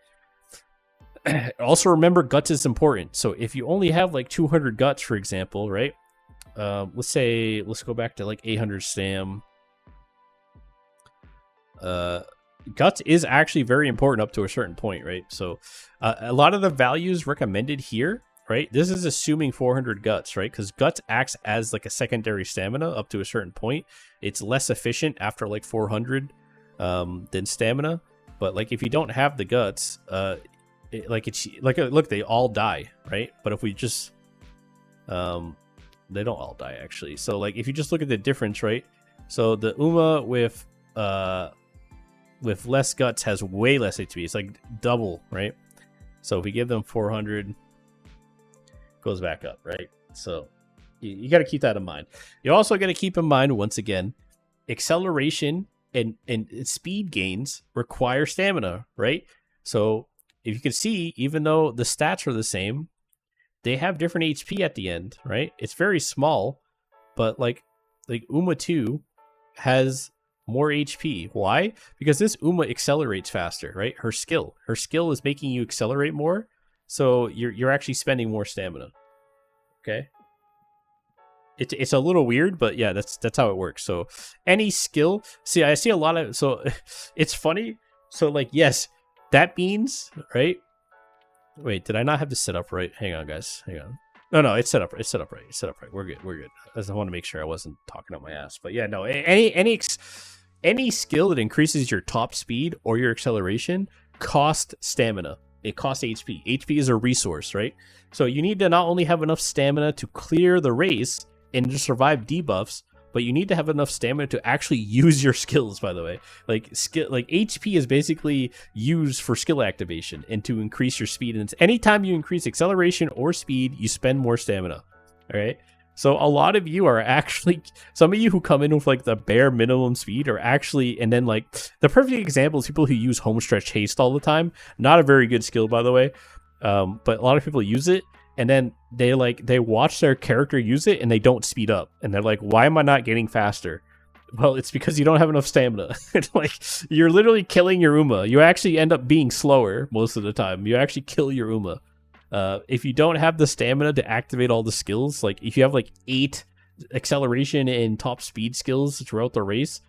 Also remember, guts is important. So if you only have like 200 guts, for example, right? Let's go back to like 800 stam. Guts is actually very important up to a certain point, right? So a lot of the values recommended here, right? This is assuming 400 guts, right? Because guts acts as like a secondary stamina up to a certain point. It's less efficient after like 400 than stamina. But like if you don't have the guts, look, they all die, right? But if we just they don't all die actually. So like if you just look at the difference, right? So the Uma with less guts has way less HP. It's like double, right? So if we give them 400, goes back up, right? So you got to keep that in mind. You also got to keep in mind, once again, acceleration and speed gains require stamina, right? So if you can see, even though the stats are the same, they have different HP at the end, right? It's very small, but like Uma 2 has more HP. Why? Because this Uma accelerates faster, right? Her skill is making you accelerate more, so you're actually spending more stamina. Okay, it's a little weird, but yeah, that's how it works. So any skill, I see a lot of, so it's funny. So like, yes, that means, right? Wait, did I not have this set up right? Hang on, guys. Hang on. No, it's set up. It's set up right. It's set up right. We're good. We're good. I just want to make sure I wasn't talking out my ass. But yeah, no. Any skill that increases your top speed or your acceleration costs stamina. It costs HP. HP is a resource, right? So you need to not only have enough stamina to clear the race and to survive debuffs, but you need to have enough stamina to actually use your skills, by the way. Like HP is basically used for skill activation and to increase your speed. And anytime you increase acceleration or speed, you spend more stamina. All right. So a lot of you are actually, some of you who come in with like the bare minimum speed are actually, and then like the perfect example is people who use homestretch haste all the time. Not a very good skill, by the way. But a lot of people use it. And then they watch their character use it and they don't speed up. And they're like, why am I not getting faster? Well, it's because you don't have enough stamina. Like, you're literally killing your Uma. You actually end up being slower most of the time. You actually kill your Uma. If you don't have the stamina to activate all the skills, like if you have like 8 acceleration and top speed skills throughout the race,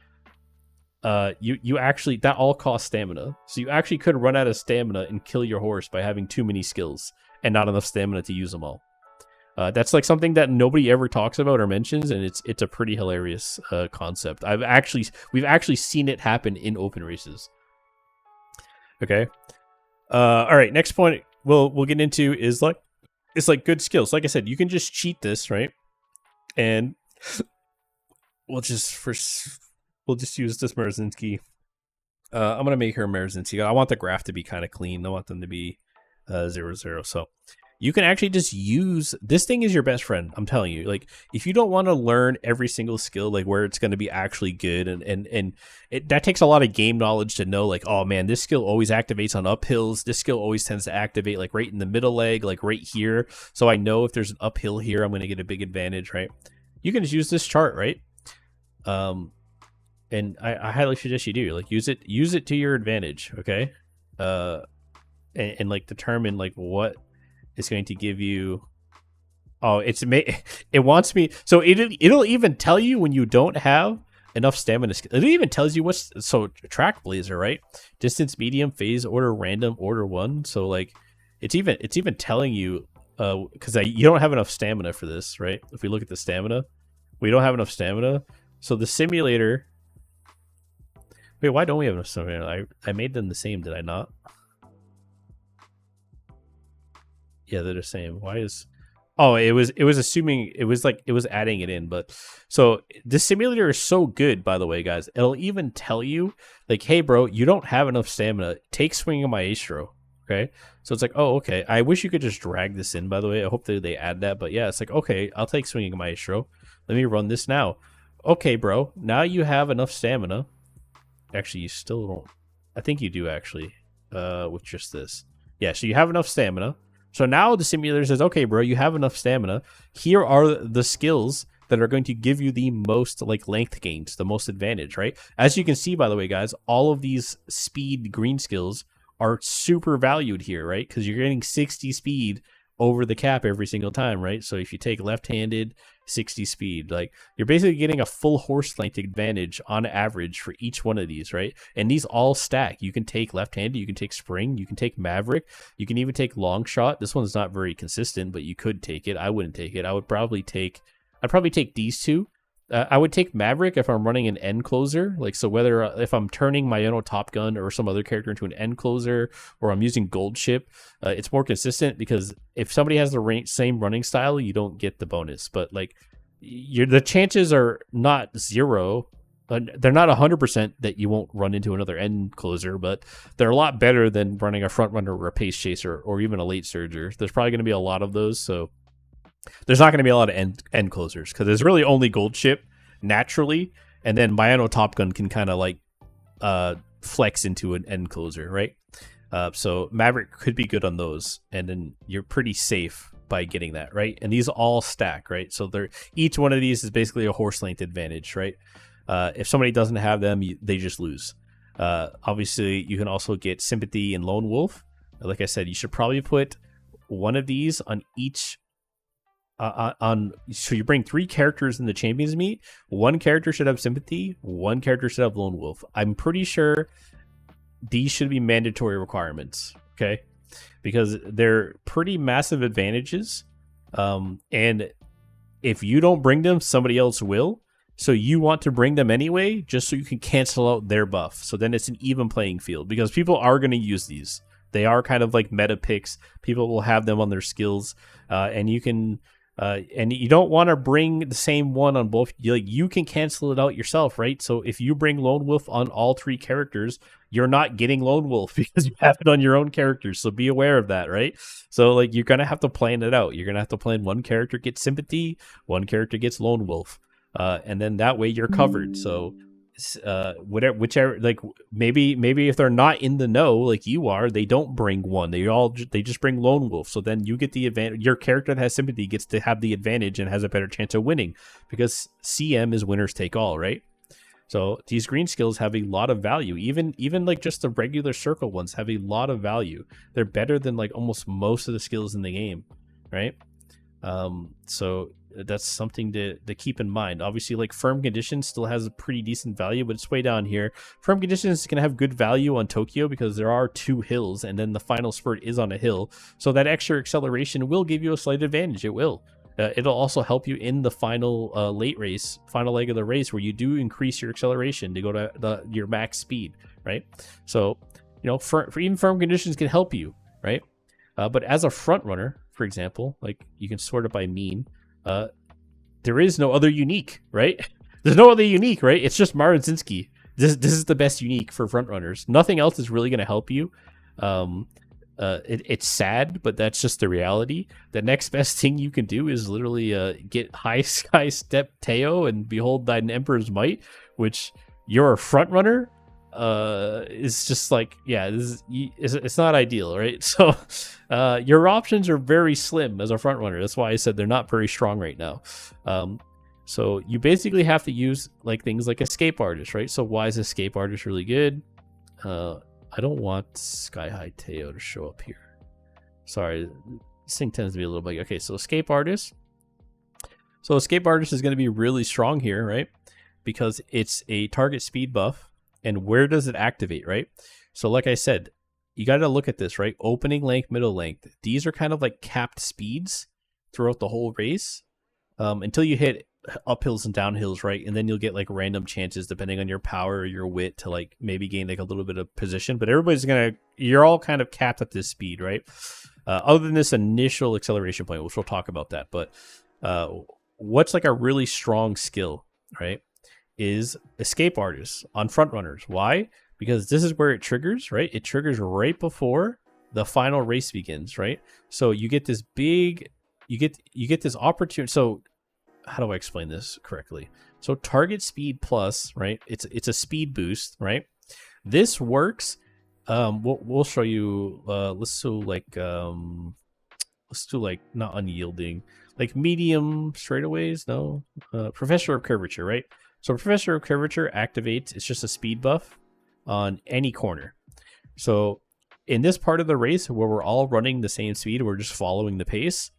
you actually, that all costs stamina. So you actually could run out of stamina and kill your horse by having too many skills and not enough stamina to use them all. That's like something that nobody ever talks about or mentions, and it's a pretty hilarious concept. We've actually seen it happen in open races. Okay. All right. Next point we'll get into is like, it's like good skills. Like I said, you can just cheat this, right? And we'll just use this Merzinski. I'm gonna make her Merzinski. I want the graph to be kind of clean. I want them to be 0-0. So you can actually just use this thing is your best friend. I'm telling you, like if you don't want to learn every single skill, like where it's going to be actually good, and that takes a lot of game knowledge to know, like, oh man, this skill always activates on uphills. This skill always tends to activate like right in the middle leg, like right here. So I know if there's an uphill here, I'm going to get a big advantage, right? You can just use this chart, right? And I highly suggest you do like use it to your advantage, okay? And like determine like what is going to give you. Oh, it wants me. So it'll even tell you when you don't have enough stamina. It even tells you what's track blazer, right? Distance, medium, phase, order, random, order 1. So like it's even telling you because you don't have enough stamina for this, right? If we look at the stamina, we don't have enough stamina. So the simulator. Wait, why don't we have enough stamina? I made them the same, did I not? Yeah, they're the same. Why is... Oh, it was assuming... It was adding it in, but... So, this simulator is so good, by the way, guys. It'll even tell you, like, hey, bro, you don't have enough stamina. Take Swinging Maestro, okay? So, it's like, oh, okay. I wish you could just drag this in, by the way. I hope that they add that, but yeah, it's like, okay, I'll take Swinging Maestro. Let me run this now. Okay, bro, now you have enough stamina. Actually, you still don't... I think you do, actually, with just this. Yeah, so you have enough stamina. So now the simulator says, okay, bro, you have enough stamina. Here are the skills that are going to give you the most like length gains, the most advantage, right? As you can see, by the way, guys, all of these speed green skills are super valued here, right? Because you're getting 60 speed over the cap every single time, right? So if you take left-handed, 60 speed, like you're basically getting a full horse length advantage on average for each one of these, right? And these all stack. You can take left-handed, you can take spring, you can take maverick, you can even take long shot. This one's not very consistent, but you could take it. I wouldn't take it. I'd probably take these two. I would take Maverick if I'm running an end closer, like so. Whether if I'm turning my Top Gun or some other character into an end closer, or I'm using Gold Ship, it's more consistent because if somebody has the same running style, you don't get the bonus. But like, the chances are not 0. They're not 100% that you won't run into another end closer, but they're a lot better than running a front runner or a pace chaser or even a late surger. There's probably going to be a lot of those, so. There's not going to be a lot of end closers because there's really only Gold Ship naturally, and then Mayano Top Gun can kind of like flex into an end closer, right? So Maverick could be good on those, and then you're pretty safe by getting that, right? And these all stack, right? So each one of these is basically a horse length advantage, right? If somebody doesn't have them, they just lose. Obviously, you can also get Sympathy and Lone Wolf. Like I said, you should probably put one of these on each. So you bring 3 characters in the champions meet. 1 character should have Sympathy, 1 character should have Lone Wolf. I'm pretty sure these should be mandatory requirements, okay? Because they're pretty massive advantages. And if you don't bring them, somebody else will. So you want to bring them anyway, just so you can cancel out their buff. So then it's an even playing field, because people are going to use these. They are kind of like meta picks. People will have them on their skills, and you can, and you don't want to bring the same one on both. You can cancel it out yourself, right? So if you bring Lone Wolf on all 3 characters, you're not getting Lone Wolf because you have it on your own characters. So be aware of that, right? So like you're gonna have to plan it out. You're gonna have to plan one character gets Sympathy, one character gets Lone Wolf, and then that way you're covered. So whichever, like maybe if they're not in the know like you are, they don't bring one. They just bring Lone Wolf. So then you get the advantage. Your character that has Sympathy gets to have the advantage and has a better chance of winning, because CM is winners take all, right? So these green skills have a lot of value. Even like just the regular circle ones have a lot of value. They're better than like almost most of the skills in the game, right? So that's something to keep in mind. Obviously, like Firm Conditions still has a pretty decent value, but it's way down here. Firm Conditions is going to have good value on Tokyo because there are 2 hills, and then the final spurt is on a hill. So that extra acceleration will give you a slight advantage. It will. It'll also help you in the final final leg of the race, where you do increase your acceleration to go to your max speed, right? So, you know, for even Firm Conditions can help you, right? But as a front runner, for example, like you can sort it by mean. There is no other unique, right? There's no other unique, right? It's just Marinzinski. This is the best unique for front runners. Nothing else is really going to help you. It's sad, but that's just the reality. The next best thing you can do is literally get High Sky Step Teo and Behold Thine Emperor's Might, which you're a front runner. Is just like, yeah, it's not ideal, right? So your options are very slim as a front runner. That's why I said they're not very strong right now. So you basically have to use like things like Escape Artist, right? So why is Escape Artist really good? I don't want Sky High Teo to show up here. Sorry, this thing tends to be a little buggy. Okay, so Escape Artist. So Escape Artist is going to be really strong here, right? Because it's a target speed buff. And where does it activate, right? So like I said, you got to look at this, right? Opening length, middle length. These are kind of like capped speeds throughout the whole race until you hit uphills and downhills, right? And then you'll get like random chances depending on your power or your wit to like maybe gain like a little bit of position. But you're all kind of capped at this speed, right? Other than this initial acceleration point, which we'll talk about that. But what's like a really strong skill, right? Is Escape Artist on front runners. Why? Because this is where it triggers, right? It triggers right before the final race begins, right? So you get this big, you get this opportunity. So how do I explain this correctly? So target speed plus, right? It's a speed boost, right? This works. We'll show you. Let's do like not unyielding, like medium straightaways. No, Professor of Curvature, right? So Professor of Curvature activates, it's just a speed buff on any corner. So in this part of the race where we're all running the same speed, we're just following the pace,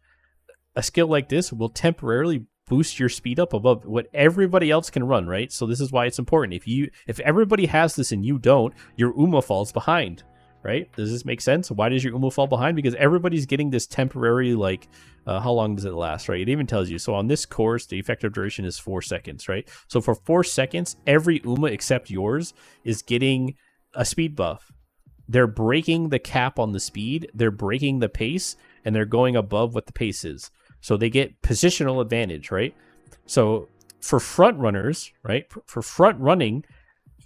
a skill like this will temporarily boost your speed up above what everybody else can run, right? So this is why it's important. If everybody has this and you don't, your UMA falls behind, right? Does this make sense? Why does your UMA fall behind? Because everybody's getting this temporary, like, how long does it last, right? It even tells you. So on this course, the effective duration is 4 seconds, right? So for 4 seconds, every UMA except yours is getting a speed buff. They're breaking the cap on the speed, they're breaking the pace, and they're going above what the pace is. So they get positional advantage, right? So for front runners, right? For front running,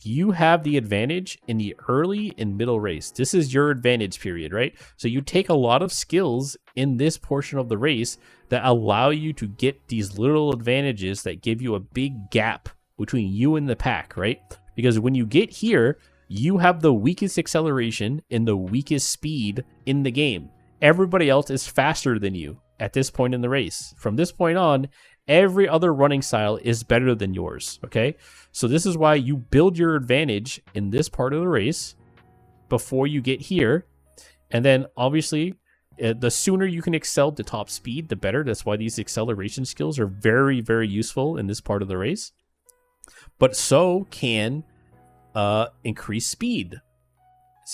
you have the advantage in the early and middle race. This is your advantage period, right? So you take a lot of skills in this portion of the race that allow you to get these little advantages that give you a big gap between you and the pack, right? Because when you get here, you have the weakest acceleration and the weakest speed in the game. Everybody else is faster than you at this point in the race. From this point on, every other running style is better than yours, okay? So this is why you build your advantage in this part of the race before you get here. And then obviously, the sooner you can excel to top speed, the better. That's why these acceleration skills are very, very useful in this part of the race. But so can increase speed.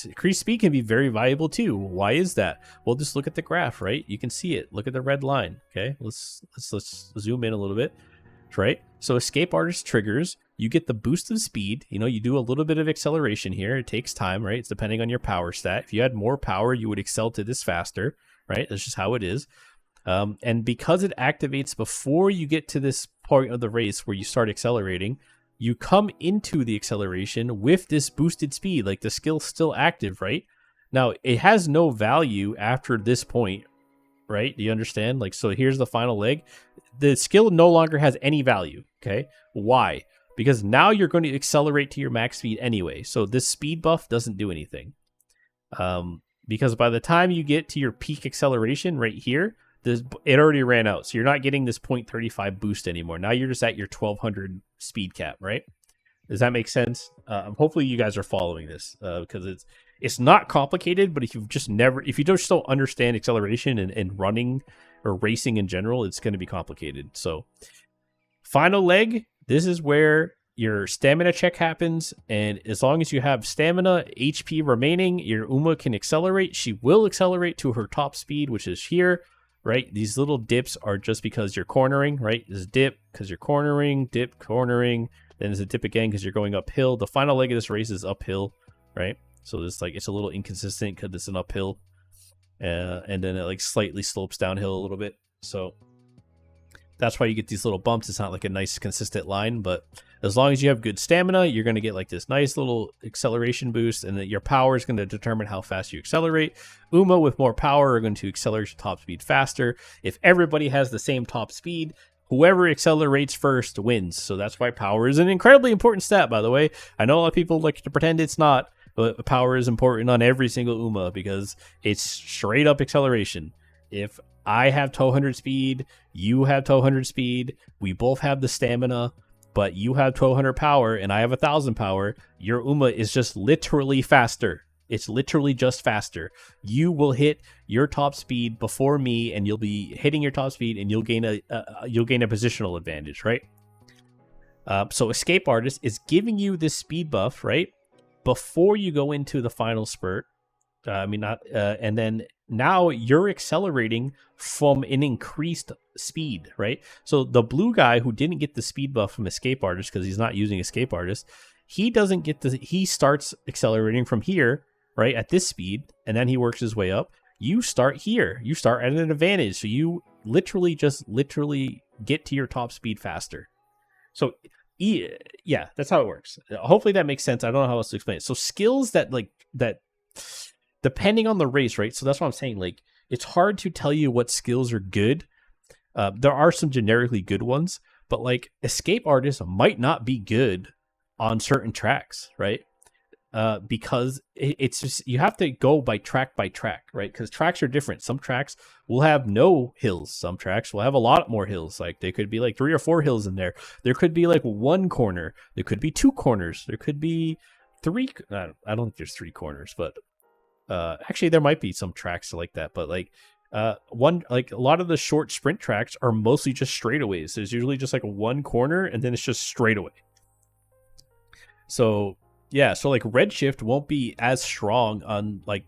increased speed can be very valuable too. Why is that? Well, just look at the graph, right? You can see it. Look at the red line. Okay, let's zoom in a little bit, right? So escape artist triggers. You get the boost of speed. You know, you do a little bit of acceleration here. It takes time, right? It's depending on your power stat. If you had more power, you would excel to this faster, right? That's just how it is. And because it activates before you get to this point of the race where you start accelerating, you come into the acceleration with this boosted speed, like the skill's still active, right? Now, it has no value after this point, right? Do you understand? Like, so here's the final leg. The skill no longer has any value, okay? Why? Because now you're going to accelerate to your max speed anyway. So this speed buff doesn't do anything. Because by the time you get to your peak acceleration right here, it already ran out. So you're not getting this 0.35 boost anymore. Now you're just at your 1200 speed cap, right? Does that make sense? Hopefully you guys are following this because it's not complicated, but if you just don't understand acceleration and running or racing in general, it's going to be complicated. So final leg, this is where your stamina check happens, and as long as you have stamina, HP remaining, your Uma can accelerate. She will accelerate to her top speed, which is here. Right, these little dips are just because you're cornering, right? There's a dip because you're cornering, dip, cornering. Then there's a dip again because you're going uphill. The final leg of this race is uphill, right? So it's a little inconsistent because it's an uphill, and then it like slightly slopes downhill a little bit. So that's why you get these little bumps. It's not like a nice consistent line, but as long as you have good stamina, you're going to get like this nice little acceleration boost, and that your power is going to determine how fast you accelerate. Uma with more power are going to accelerate your top speed faster. If everybody has the same top speed, whoever accelerates first wins. So that's why power is an incredibly important stat, by the way. I know a lot of people like to pretend it's not, but power is important on every single Uma because it's straight up acceleration. If I have 1200 speed, you have 1200 speed, we both have the stamina, but you have 1200 power and I have 1000 power, your Uma is just literally faster. It's literally just faster. You will hit your top speed before me, and you'll be hitting your top speed, and you'll gain a positional advantage, right? So escape artist is giving you this speed buff, right, before you go into the final spurt. And then now you're accelerating from an increased speed, right? So the blue guy who didn't get the speed buff from escape artist because he's not using escape artist, he doesn't get he starts accelerating from here, right, at this speed, and then he works his way up. You start here. You start at an advantage. So you literally get to your top speed faster. So yeah, that's how it works. Hopefully that makes sense. I don't know how else to explain it. So skills that depending on the race, right? So that's what I'm saying. Like, it's hard to tell you what skills are good. There are some generically good ones, but like escape artists might not be good on certain tracks, right? Because it's just, you have to go by track, right? Because tracks are different. Some tracks will have no hills. Some tracks will have a lot more hills. Like, they could be like 3 or 4 hills in there. There could be like 1 corner. There could be 2 corners. There could be 3. I don't think there's 3 corners, but actually there might be some tracks like that. But like a lot of the short sprint tracks are mostly just straightaways. There's usually just like 1 corner, and then it's just straightaway. So yeah, so like redshift won't be as strong on like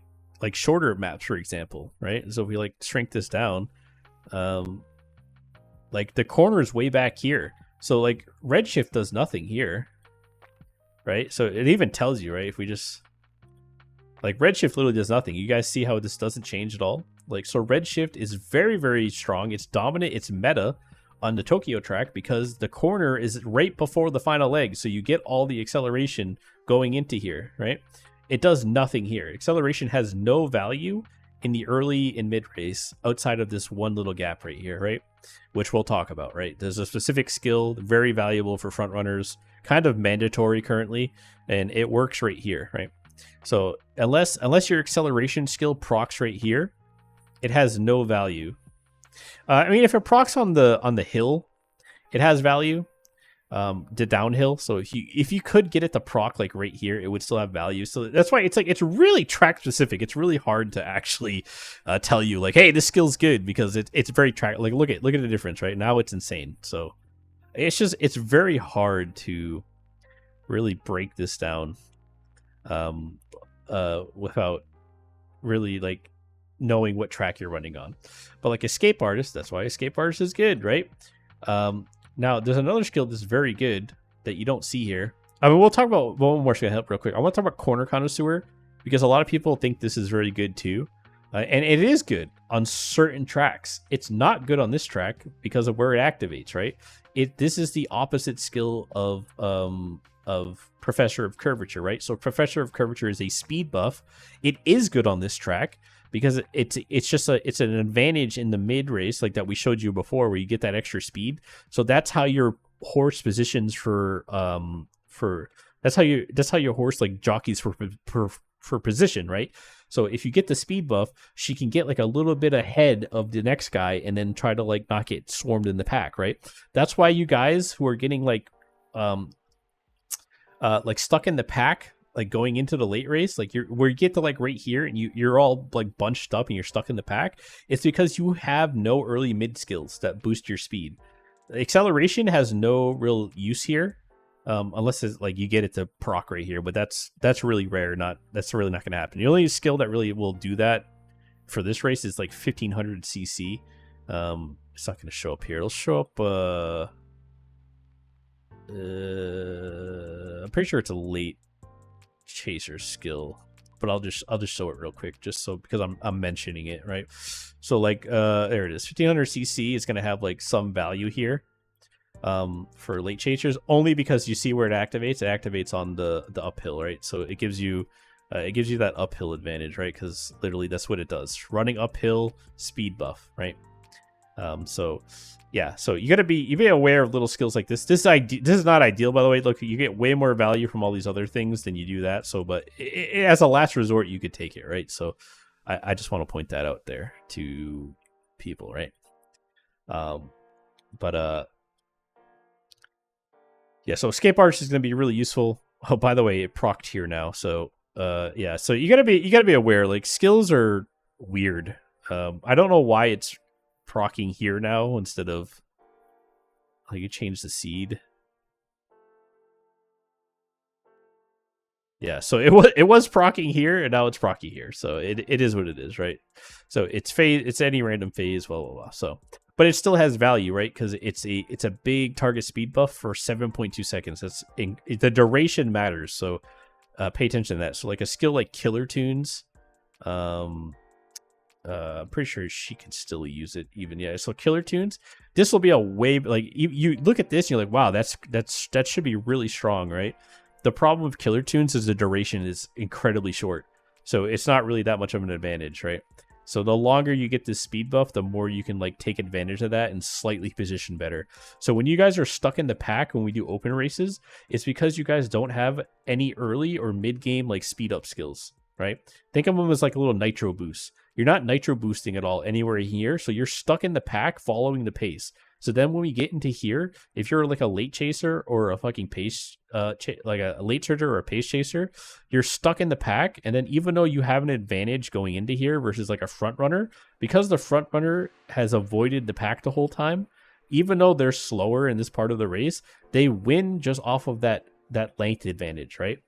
shorter maps, for example, right? So if we like shrink this down, like the corner is way back here. So like redshift does nothing here, right? So it even tells you, right? If we just like redshift literally does nothing. You guys see how this doesn't change at all? Like, so redshift is very, very strong. It's dominant. It's meta on the Tokyo track because the corner is right before the final leg. So you get all the acceleration going into here, right? It does nothing here. Acceleration has no value in the early and mid race outside of this one little gap right here, right? Which we'll talk about, right? There's a specific skill, very valuable for front runners, kind of mandatory currently, and it works right here, right? So unless your acceleration skill procs right here, it has no value. I mean, if it procs on the hill, it has value. The downhill. So if you could get it to proc like right here, it would still have value. So that's why it's really track specific. It's really hard to actually tell you like, hey, this skill's good, because it's very track. Like look at the difference right now. It's insane. So it's very hard to really break this down. without really like knowing what track you're running on. But like Escape Artist, that's why Escape Artist is good, right? Now there's another skill that's very good that you don't see here. I mean, we'll talk about one more skill help real quick. I want to talk about Corner Connoisseur because a lot of people think this is very good too. And it is good on certain tracks. It's not good on this track because of where it activates, right? This is the opposite skill of Professor of Curvature, right? So Professor of Curvature is a speed buff. It is good on this track because it's an advantage in the mid race, like that we showed you before, where you get that extra speed. So that's how your horse positions that's how your horse like jockeys for position, right? So if you get the speed buff, she can get like a little bit ahead of the next guy and then try to like not get swarmed in the pack, right? That's why you guys who are getting like stuck in the pack, like going into the late race, like where you get to like right here and you're all like bunched up and you're stuck in the pack, it's because you have no early mid skills that boost your speed. Acceleration has no real use here. Unless it's like you get it to proc right here, but that's really rare. That's really not going to happen. The only skill that really will do that for this race is like 1500 CC. It's not going to show up here. It'll show up. I'm pretty sure it's a late chaser skill, but I'll just show it real quick, just so because I'm mentioning it, right? So like there it is. 1500 CC is going to have like some value here. For late chasers, only because you see where it activates on the uphill, right? So it gives you that uphill advantage, right? Because literally that's what it does, running uphill, speed buff, right? So yeah, so you be aware of little skills like this. This is not ideal, by the way. Look, you get way more value from all these other things than you do that. So, but as a last resort, you could take it, right? So I just want to point that out there to people, right? Yeah, so Escape Artist is going to be really useful. Oh, by the way, it procced here now. So, yeah, so you gotta be aware. Like, skills are weird. I don't know why it's procking here now instead of like you change the seed. Yeah, so it was procking here and now it's procking here. So it is what it is, right? So it's any random phase, blah blah blah. So. But it still has value, right? Because it's a big target speed buff for 7.2 seconds. The duration matters, so pay attention to that. So like a skill like Killer Tunes, I'm pretty sure she can still use it even. Yeah, so Killer Tunes, this will be a way like you look at this and you're like, wow, that should be really strong, right? The problem with Killer Tunes is the duration is incredibly short, so it's not really that much of an advantage, right? So the longer you get this speed buff, the more you can like take advantage of that and slightly position better. So when you guys are stuck in the pack when we do open races, it's because you guys don't have any early or mid game like speed up skills, right? Think of them as like a little nitro boost. You're not nitro boosting at all anywhere here, so you're stuck in the pack following the pace. So then when we get into here, if you're like a late chaser or a fucking pace, like a late chaser or a pace chaser, you're stuck in the pack. And then even though you have an advantage going into here versus like a front runner, because the front runner has avoided the pack the whole time, even though they're slower in this part of the race, they win just off of that length advantage, right?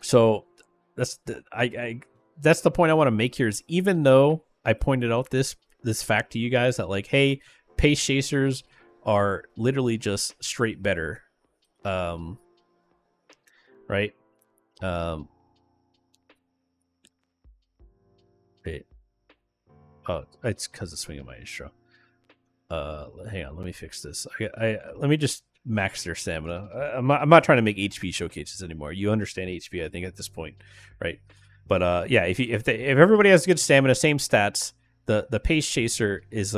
So that's the point I want to make here is even though I pointed out this fact to you guys that like, hey, pace chasers are literally just straight better, right? Wait. Oh, it's because of swinging my intro. Hang on, let me fix this. Let me just max their stamina. I'm not trying to make HP showcases anymore. You understand HP, I think, at this point, right? But yeah, if everybody has good stamina, same stats, the pace chaser is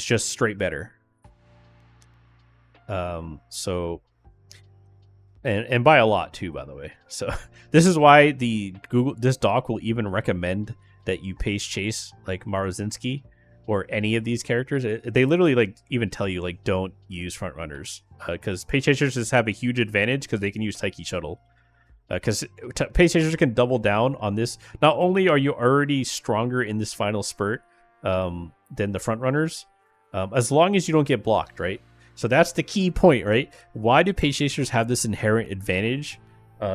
just straight better. So and by a lot too, by the way. So this is why this doc will even recommend that you pace chase like Marozinski or any of these characters. They literally like even tell you like don't use front runners because pace chasers just have a huge advantage because they can use Taiki Shuttle. Because pace chasers can double down on this. Not only are you already stronger in this final spurt than the front runners, as long as you don't get blocked, right? So that's the key point, right? Why do pace chasers have this inherent advantage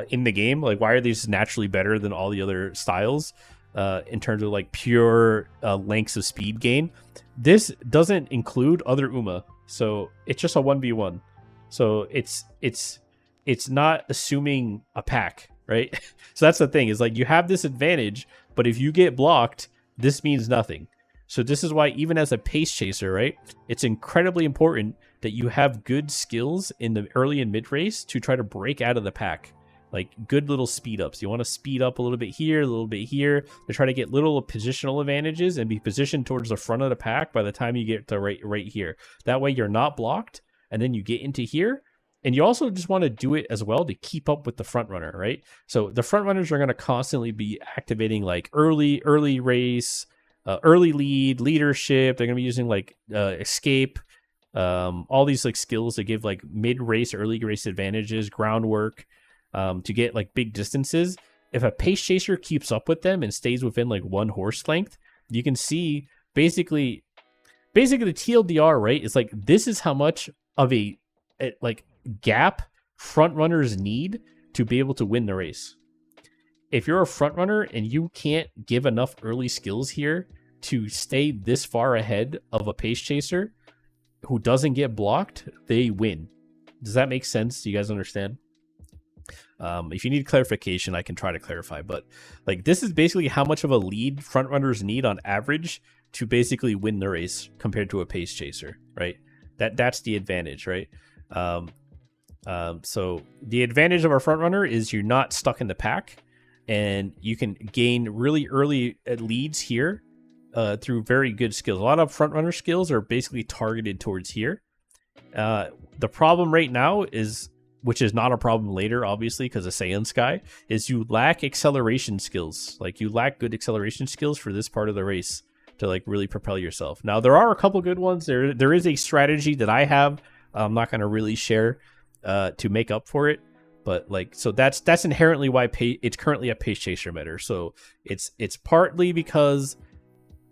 in the game? Like, why are these naturally better than all the other styles in terms of like pure lengths of speed gain? This doesn't include other Uma, so it's just a 1v1. So it's not assuming a pack, right? So that's the thing, is like you have this advantage, but if you get blocked, this means nothing. So this is why even as a pace chaser, right, it's incredibly important that you have good skills in the early and mid race to try to break out of the pack. Like good little speed ups. You want to speed up a little bit here, a little bit here, to try to get little positional advantages and be positioned towards the front of the pack by the time you get to right here. That way you're not blocked, and then you get into here. And you also just want to do it as well to keep up with the front runner, right? So the front runners are going to constantly be activating like early race, early lead, leadership. They're going to be using like escape, all these like skills that give like mid race, early race advantages, groundwork, to get like big distances. If a pace chaser keeps up with them and stays within like 1 horse length, you can see basically the TLDR, right? It's like, this is how much of a like gap front runners need to be able to win the race. If you're a front runner and you can't give enough early skills here to stay this far ahead of a pace chaser who doesn't get blocked, they win. Does that make sense? Do you guys understand? If you need clarification, I can try to clarify, but like this is basically how much of a lead front runners need on average to basically win the race compared to a pace chaser, right? That's the advantage, right? So the advantage of our front runner is you're not stuck in the pack, and you can gain really early leads here through very good skills. A lot of front runner skills are basically targeted towards here. The problem right now is, which is not a problem later, obviously, because of Saiyan Sky, is you lack acceleration skills. Like you lack good acceleration skills for this part of the race to like really propel yourself. Now there are a couple good ones. There is a strategy that I have. I'm not going to really share to make up for it, but like, so that's inherently why it's currently a pace chaser meta. So it's partly because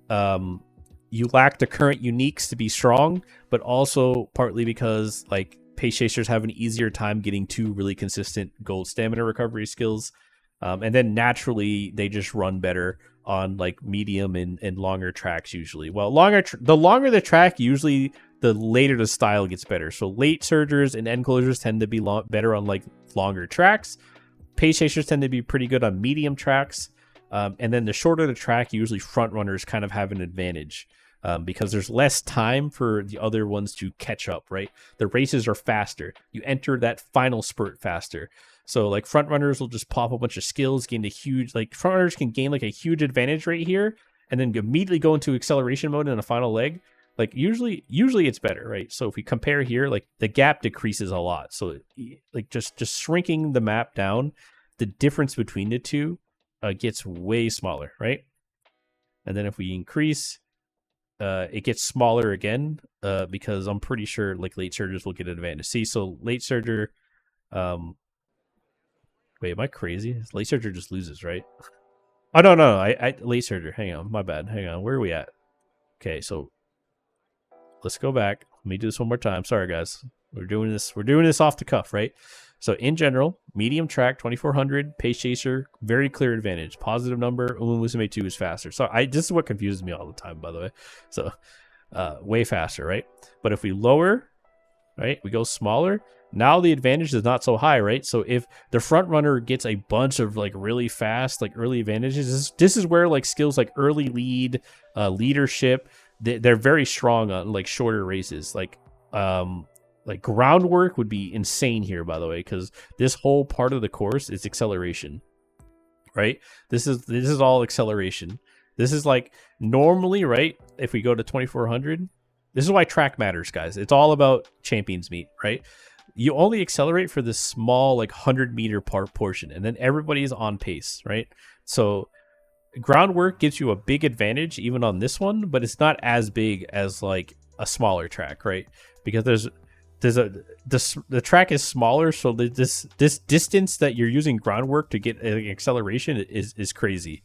you lack the current uniques to be strong, but also partly because like pace chasers have an easier time getting 2 really consistent gold stamina recovery skills, and then naturally they just run better on like medium and longer tracks usually. Well, the longer the track, usually the later the style gets better. So late surgers and end closers tend to be better on like longer tracks. Pace chasers tend to be pretty good on medium tracks. And then the shorter the track, usually front runners kind of have an advantage because there's less time for the other ones to catch up, right? The races are faster. You enter that final spurt faster. So like front runners will just pop a bunch of skills, gain a huge, like front runners can gain like a huge advantage right here and then immediately go into acceleration mode in a final leg. Like usually it's better, right? So if we compare here, like the gap decreases a lot. So like just shrinking the map down, the difference between the two gets way smaller, right? And then if we increase, it gets smaller again because I'm pretty sure like late surgers will get an advantage. See, so late surger, wait, am I crazy? Late surger just loses, right? Oh no, I late surger. Hang on, my bad. Hang on, where are we at? Okay, so let's go back. Let me do this one more time. Sorry, guys. We're doing this off the cuff, right? So in general, medium track, 2400, pace chaser, very clear advantage. Positive number, Musume 2 is faster. So this is what confuses me all the time, by the way. So way faster, right? But if we lower, right, we go smaller, now the advantage is not so high, right? So if the front runner gets a bunch of like really fast, like early advantages, this is where like skills like early lead, leadership, they're very strong on like shorter races. Like groundwork would be insane here, by the way, because this whole part of the course is acceleration, right? This is all acceleration. This is like normally, right? If we go to 2400, this is why track matters, guys. It's all about champions meet, right? You only accelerate for this small like 100-meter portion, and then everybody's on pace, right? So groundwork gives you a big advantage even on this one, but it's not as big as like a smaller track, right? Because the track is smaller, so this distance that you're using groundwork to get acceleration is crazy.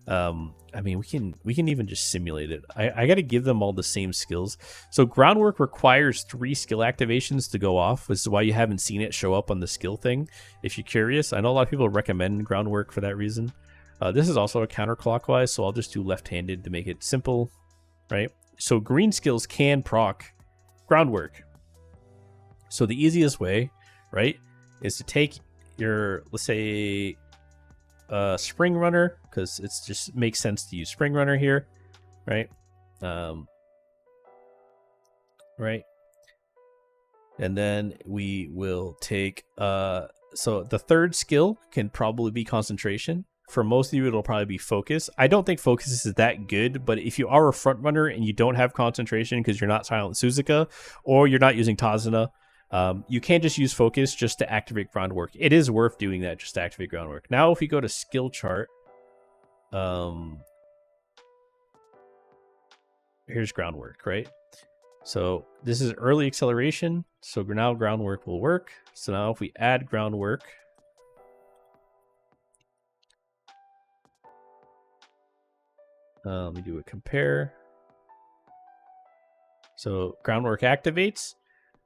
I mean, we can even just simulate it. I got to give them all the same skills. So groundwork requires 3 skill activations to go off, which is why you haven't seen it show up on the skill thing. If you're curious, I know a lot of people recommend groundwork for that reason. This is also a counterclockwise, so I'll just do left-handed to make it simple, right? So green skills can proc groundwork. So the easiest way, right, is to take your, let's say, spring runner, because it's just makes sense to use spring runner here, right? Right, and then we will take so the third skill can probably be concentration. For most of you, it'll probably be focus. I don't think focus is that good, but if you are a front runner and you don't have concentration because you're not Silent Suzuka or you're not using Tazuna, you can't just use focus just to activate groundwork. It is worth doing that just to activate groundwork. Now, if we go to skill chart, here's groundwork, right? So this is early acceleration. So now groundwork will work. So now if we add groundwork, we do a compare. So groundwork activates.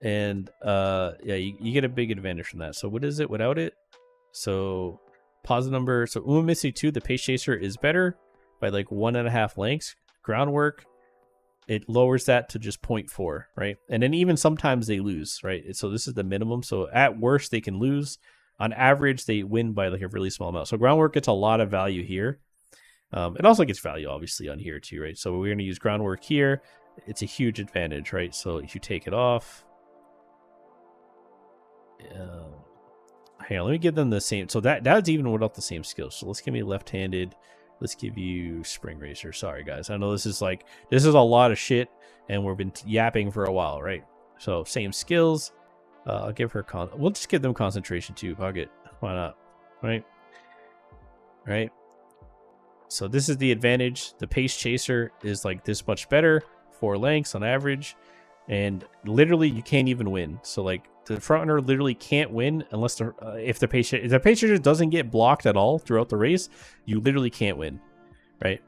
And yeah, you get a big advantage from that. So what is it without it? So positive number. So Musume 2, the pace chaser, is better by like 1.5 lengths. Groundwork, it lowers that to just 0.4, right? And then even sometimes they lose, right? So this is the minimum. So at worst, they can lose. On average, they win by like a really small amount. So groundwork gets a lot of value here. It also gets value, obviously, on here too, right? So we're going to use groundwork here. It's a huge advantage, right? So if you take it off, hang on, let me give them the same. So that's even without the same skills. So let's give me left-handed. Let's give you spring racer. Sorry guys, I know this is a lot of shit, and we've been yapping for a while, right? So same skills. I'll give her we'll just give them concentration too. Fuck it, why not? Right. So this is the advantage. The pace chaser is like this much better, 4 lengths on average, and literally you can't even win. So like the front runner literally can't win unless if the pace chaser doesn't get blocked at all throughout the race, you literally can't win, right?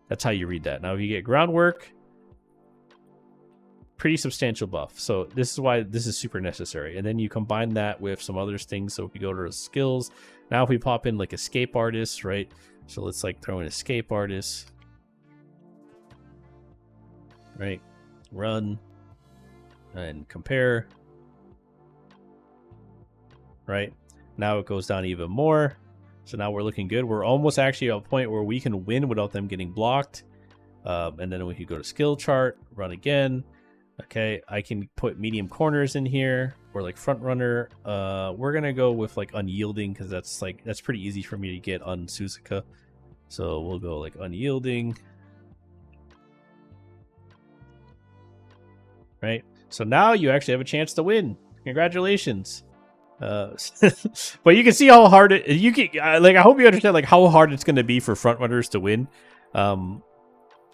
That's how you read that. Now if you get groundwork, pretty substantial buff. So this is why this is super necessary. And then you combine that with some other things. So if we go to the skills, now if we pop in like escape artist, right? So let's like throw in escape artist, right? Run and compare, right? Now it goes down even more. So now we're looking good. We're almost actually at a point where we can win without them getting blocked. And then we can go to skill chart, run again. Okay, I can put medium corners in here or like front runner. We're gonna go with like unyielding because that's pretty easy for me to get on Suzuka. So we'll go like unyielding. Right. So now you actually have a chance to win. Congratulations. But you can see how hard you can like I hope you understand like how hard it's gonna be for front runners to win.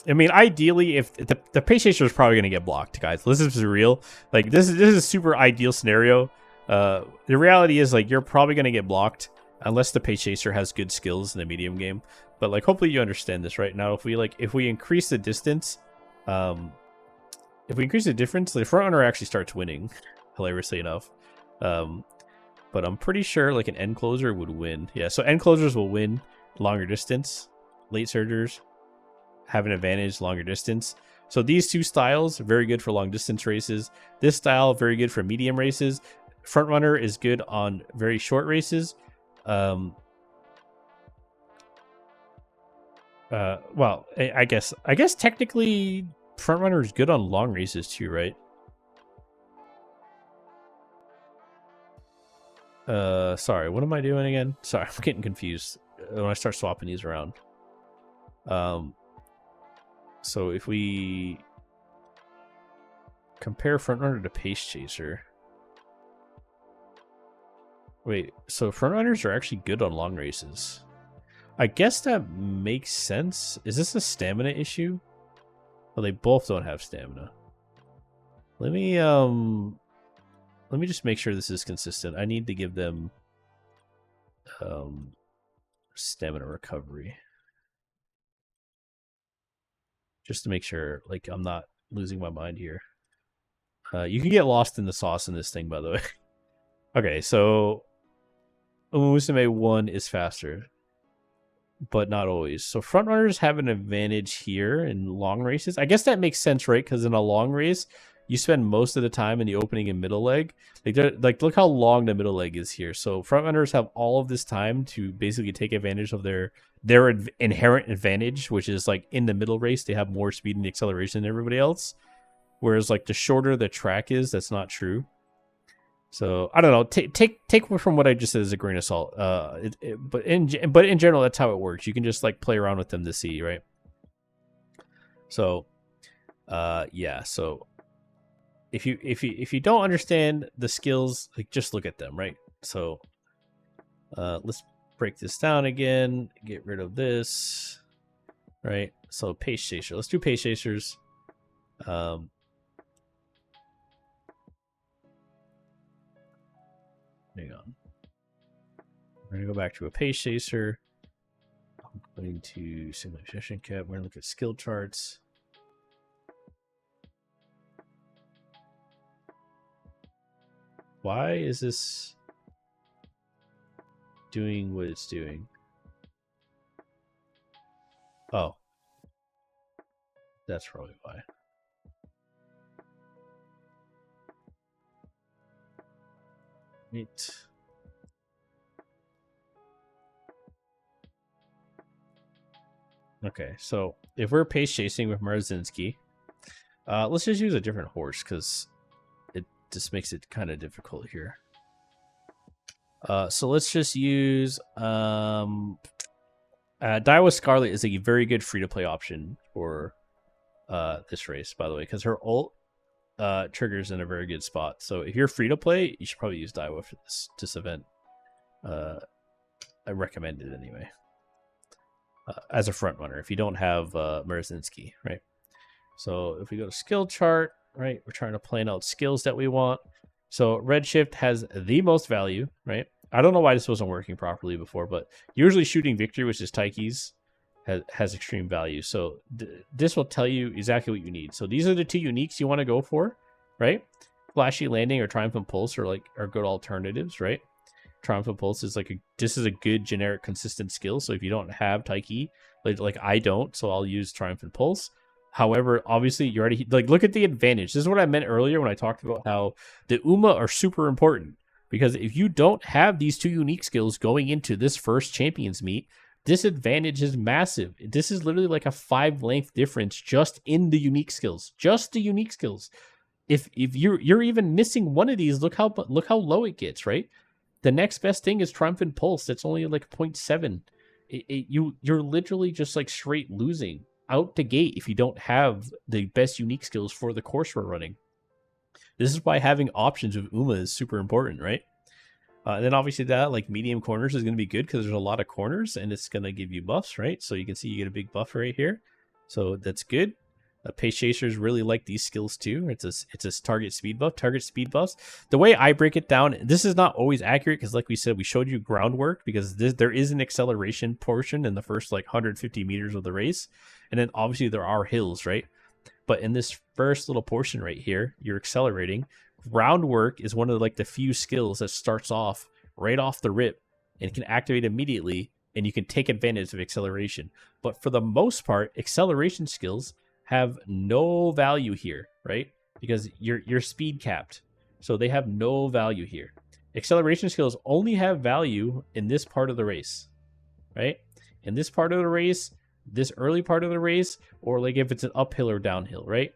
I mean, ideally, if the pace chaser is probably going to get blocked, guys. This is real. Like this is a super ideal scenario. The reality is like you're probably going to get blocked unless the pace chaser has good skills in the medium game. But like hopefully you understand this right now. If we increase the distance, if we increase the difference, the front runner actually starts winning. Hilariously enough, but I'm pretty sure like an end closer would win. Yeah, so end closers will win longer distance. Late surgers have an advantage longer distance. So these two styles are very good for long distance races. This style very good for medium races. Front runner is good on very short races. Well, I guess technically front runner is good on long races too, right? Sorry, what am I doing again? Sorry, I'm getting confused when I start swapping these around. So if we compare front runner to pace chaser, wait, so front runners are actually good on long races. I guess that makes sense. Is this a stamina issue? Well, they both don't have stamina. Let me just make sure this is consistent. I need to give them stamina recovery. just to make sure like I'm not losing my mind here. You can get lost in the sauce in this thing, by the way. Okay, so Musume 1 is faster, but not always. So front runners have an advantage here in long races. I guess that makes sense, right? Because in a long race, you spend most of the time in the opening and middle leg. Like look how long the middle leg is here. So front runners have all of this time to basically take advantage of their inherent advantage, which is like in the middle race they have more speed and acceleration than everybody else. Whereas like the shorter the track is, that's not true. So I don't know. Take from what I just said as a grain of salt. But in general, that's how it works. You can just like play around with them to see, right? So, yeah. So if you don't understand the skills, like just look at them, right? So, let's break this down again. Get rid of this, right? So pace chaser. Let's do pace chasers. Hang on. We're going to go back to a pace chaser. I'm going to simulation cap. We're going to look at skill charts. Why is this doing what it's doing? Oh. That's probably why. Neat. Okay, so if we're pace chasing with Marzinski, let's just use a different horse because it just makes it kind of difficult here. So let's just use Daiwa Scarlet is a very good free-to-play option for this race, by the way, because her ult triggers in a very good spot. So if you're free-to-play, you should probably use Daiwa for this event. I recommend it anyway. As a front runner, if you don't have Marzinski, right? So if we go to skill chart, right, we're trying to plan out skills that we want. So Redshift has the most value, right? I don't know why this wasn't working properly before, but usually shooting victory, which is Taiki's, has extreme value. So this will tell you exactly what you need. So these are the two uniques you want to go for, right? Flashy Landing or Triumphant Pulse are good alternatives, right? Triumphant Pulse is this is a good generic consistent skill. So if you don't have Taiki, like I don't, so I'll use Triumphant Pulse. However, obviously you already look at the advantage. This is what I meant earlier when I talked about how the UMA are super important, because if you don't have these two unique skills going into this first champions meet, this advantage is massive. This is literally like a 5 length difference just in the unique skills, just the unique skills. If you're even missing one of these, look how low it gets, right? The next best thing is Triumphant Pulse. That's only like 0.7. You're literally just like straight losing out the gate if you don't have the best unique skills for the course we're running. This is why having options with UMA is super important, right? And then obviously that like medium corners is going to be good because there's a lot of corners and it's going to give you buffs, right? So you can see you get a big buff right here. So that's good. Pace chasers really like these skills too. It's a target speed buff. Target speed buffs. The way I break it down, this is not always accurate because, like we said, we showed you groundwork because there is an acceleration portion in the first like 150 meters of the race, and then obviously there are hills, right? But in this first little portion right here, you're accelerating. Groundwork is one of like the few skills that starts off right off the rip and can activate immediately, and you can take advantage of acceleration. But for the most part, acceleration skills have no value here, right? Because you're speed capped. So they have no value here. Acceleration skills only have value in this part of the race, right? In this part of the race, this early part of the race, or like if it's an uphill or downhill, right?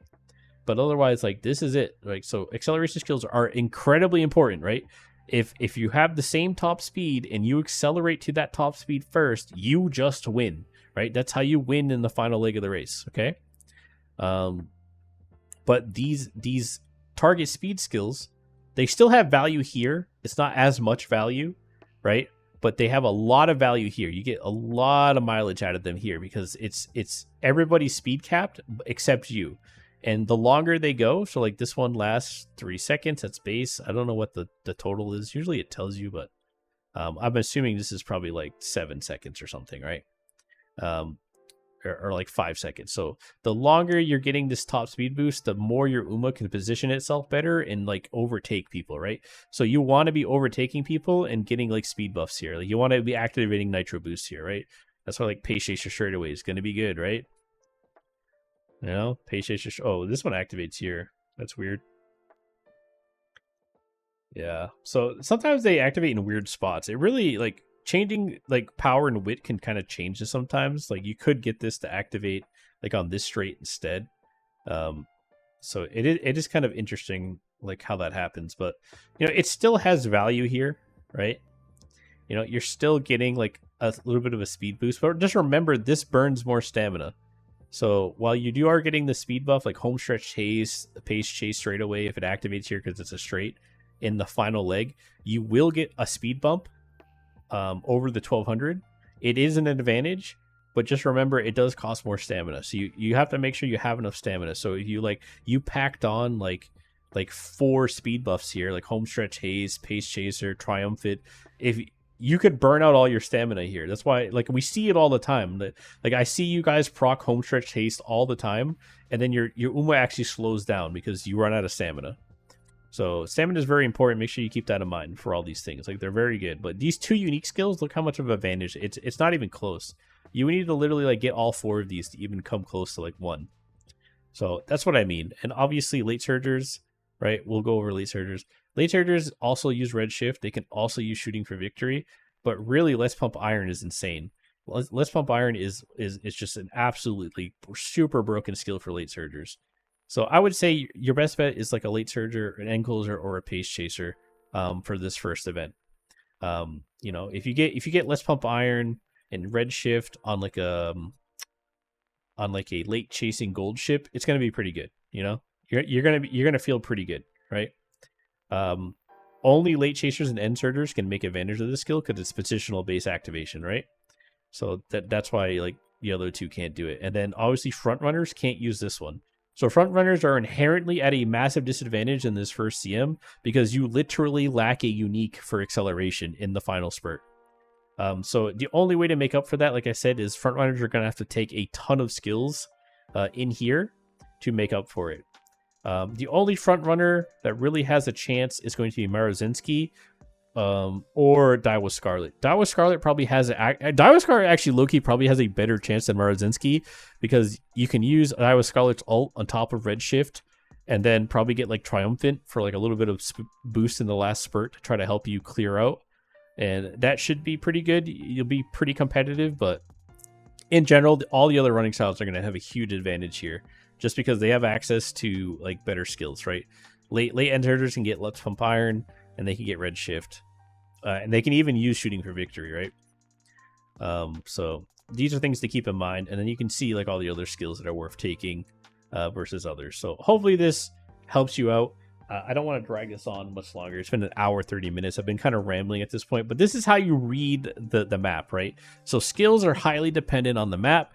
But otherwise, like this is it. Like, so acceleration skills are incredibly important, right? If you have the same top speed and you accelerate to that top speed first, you just win, right? That's how you win in the final leg of the race, okay? But these target speed skills, they still have value here. It's not as much value, right? But they have a lot of value here. You get a lot of mileage out of them here because it's everybody's speed capped except you. And the longer they go, so like this one lasts 3 seconds, that's base. I don't know what the total is. Usually it tells you, but I'm assuming this is probably like 7 seconds or something, right? or like 5 seconds. So the longer you're getting this top speed boost, the more your Uma can position itself better and like overtake people, right? So you want to be overtaking people and getting like speed buffs here. Like you want to be activating nitro boosts here, right? That's why like Pace Chaser straight away is going to be good, right? You know, Pace Chaser. Oh, this one activates here. That's weird. Yeah. So sometimes they activate in weird spots. It really like changing like power and wit can kind of change this sometimes. Like you could get this to activate like on this straight instead. So it is kind of interesting like how that happens, but you know, it still has value here, right? You know, you're still getting like a little bit of a speed boost, but just remember this burns more stamina. So while you are getting the speed buff, like home stretch chase, pace chase straight away, if it activates here because it's a straight in the final leg, you will get a speed bump over the 1200. It is an advantage, but just remember it does cost more stamina. So you have to make sure you have enough stamina. So if you packed on like 4 speed buffs here, like home stretch haze, pace chaser, triumphant, if you could burn out all your stamina here. That's why, like, we see it all the time. Like, I see you guys proc home stretch haste all the time, and then your Uma actually slows down because you run out of stamina. So stamina is very important. Make sure you keep that in mind for all these things. Like, they're very good. But these 2 unique skills, look how much of an advantage. It's not even close. You need to literally like get all 4 of these to even come close to like 1. So that's what I mean. And obviously late surgers, right? We'll go over late surgers. Late surgers also use red shift. They can also use shooting for victory, but really Let's Pump Iron is insane. Let's Pump Iron is just an absolutely super broken skill for late surgers. So I would say your best bet is like a late surger, an end closer, or a pace chaser for this first event. You know, if you get Let's Pump Iron and red shift on like a late chasing gold ship, it's gonna be pretty good. You know, you're gonna feel pretty good, right? Only late chasers and end surgers can make advantage of this skill because it's positional base activation, right? So that's why like the other 2 can't do it. And then obviously front runners can't use this one. So front runners are inherently at a massive disadvantage in this first CM because you literally lack a unique for acceleration in the final spurt. So the only way to make up for that, like I said, is front runners are going to have to take a ton of skills in here to make up for it. The only front runner that really has a chance is going to be Marozinski or Daiwa Scarlet. Daiwa Scarlet probably has Daiwa Scarlet actually low-key probably has a better chance than Marozinski because you can use Daiwa Scarlet's ult on top of red shift and then probably get like triumphant for like a little bit of boost in the last spurt to try to help you clear out, and that should be pretty good. You'll be pretty competitive, but in general all the other running styles are going to have a huge advantage here just because they have access to like better skills, right? Late end surgers can get Let's Pump Iron and they can get red shift. And they can even use shooting for victory, right? So these are things to keep in mind. And then you can see like all the other skills that are worth taking versus others. So hopefully this helps you out. I don't want to drag this on much longer. It's been an hour, 30 minutes. I've been kind of rambling at this point, but this is how you read the map, right? So skills are highly dependent on the map.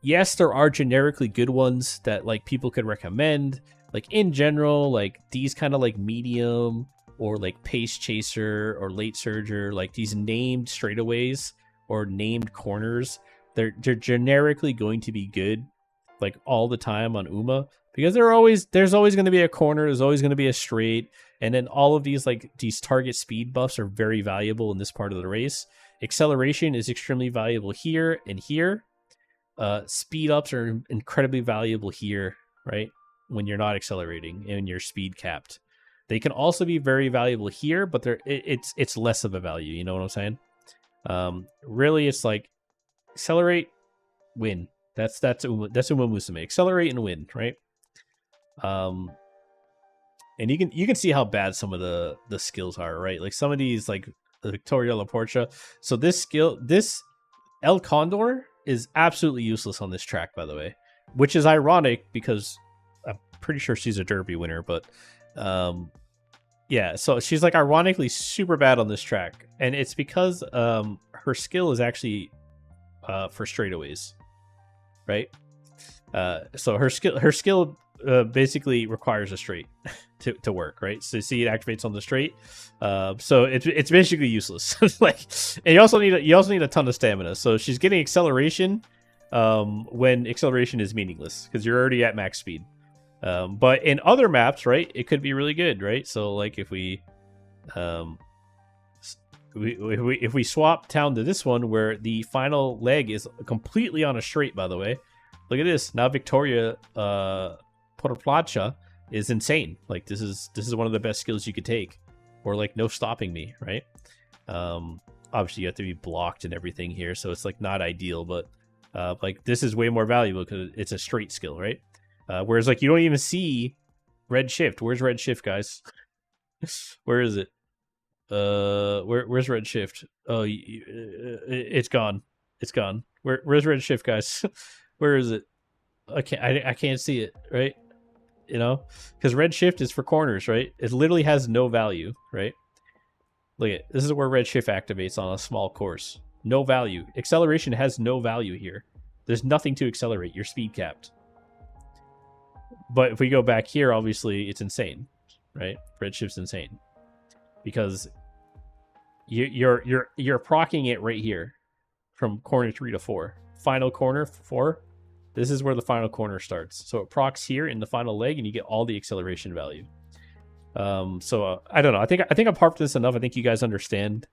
Yes, there are generically good ones that like people could recommend. Like in general, like these kind of like medium or like pace chaser or late surger, like these named straightaways or named corners, they're generically going to be good like all the time on Uma because there's always going to be a corner, there's always going to be a straight, and then all of these like these target speed buffs are very valuable in this part of the race. Acceleration is extremely valuable here and here. Speed ups are incredibly valuable here, right? When you're not accelerating and you're speed capped. They can also be very valuable here, but it's less of a value. You know what I'm saying? Really, it's like accelerate, win. That's Uma Musume. Accelerate and win, right? And you can see how bad some of the skills are, right? Like some of these, like the Victoria La Porcha. So this skill, this El Condor is absolutely useless on this track, by the way, which is ironic because I'm pretty sure she's a Derby winner, but yeah, so she's like ironically super bad on this track, and it's because her skill is actually for straightaways, right? So her skill basically requires a straight to work, right? So see, it activates on the straight, so it's basically useless. Like, and you also need a ton of stamina. So she's getting acceleration when acceleration is meaningless because you're already at max speed. But in other maps, right, it could be really good, right? So like if we if we swap town to this one where the final leg is completely on a straight, by the way, look at this. Now Victoria Porplacha is insane. Like this is one of the best skills you could take, or like no stopping me, right? Obviously you have to be blocked and everything here, so it's like not ideal, but like this is way more valuable because it's a straight skill, right? Whereas like you don't even see red shift. Where's red shift, guys? Where is it? Where's red shift? Oh, it's gone. It's gone. Where's red shift, guys? Where is it? I can't see it, right? You know, because red shift is for corners, right? It literally has no value, right? Look at this is where red shift activates on a small course. No value. Acceleration has no value here. There's nothing to accelerate. You're speed capped. But if we go back here, obviously it's insane, right? Red shift's insane because you're proccing it right here from corner 3 to 4. Final corner 4. This is where the final corner starts. So it procs here in the final leg, and you get all the acceleration value. So I don't know. I think I've harped this enough. I think you guys understand.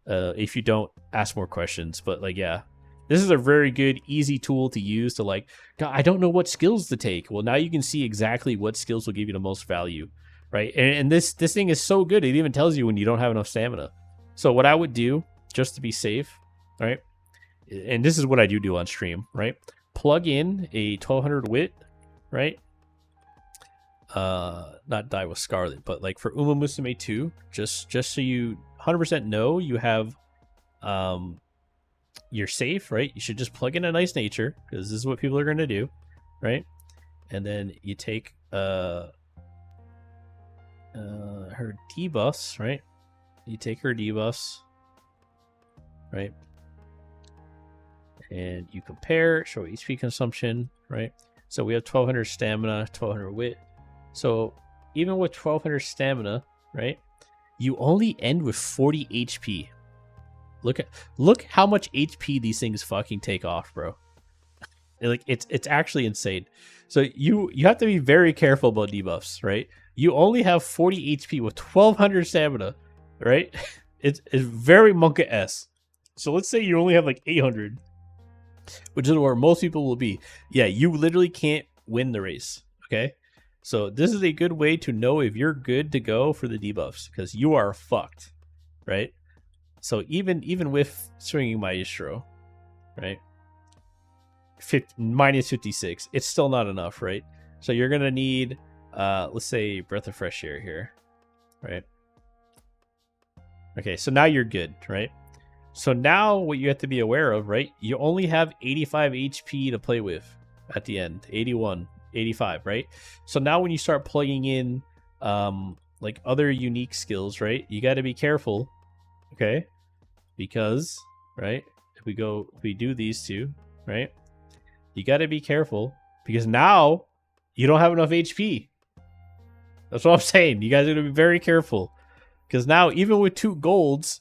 If you don't, ask more questions. But like, yeah, this is a very good, easy tool to use to like, God, I don't know what skills to take. Well, now you can see exactly what skills will give you the most value, right? And this thing is so good. It even tells you when you don't have enough stamina. So what I would do, just to be safe, right? And this is what I do on stream, right? Plug in a 1200 wit, right? Not die with Scarlet, but like for Musume 2, just so you 100% know you have, you're safe, right? You should just plug in a nice nature because this is what people are going to do, right? And then you take her debuffs, right? You take her debuffs, right? And you compare, show HP consumption, right? So we have 1200 stamina, 1200 wit. So even with 1200 stamina, right? You only end with 40 HP. Look how much HP these things fucking take off, bro. Like it's actually insane. So you have to be very careful about debuffs, right? You only have 40 HP with 1200 stamina, right? It's very Monka-esque. So let's say you only have like 800, which is where most people will be. Yeah, you literally can't win the race, okay? So this is a good way to know if you're good to go for the debuffs because you are fucked, right? So even with swinging Maestro, right? Minus 56, it's still not enough, right? So you're gonna need, let's say, Breath of Fresh Air here, right? Okay, so now you're good, right? So now what you have to be aware of, right? You only have 85 HP to play with at the end, 81, 85, right? So now when you start plugging in like other unique skills, right? You got to be careful, okay? Because, right? If we do these two, right? You got to be careful because now you don't have enough HP. That's what I'm saying. You guys are going to be very careful because now even with 2 golds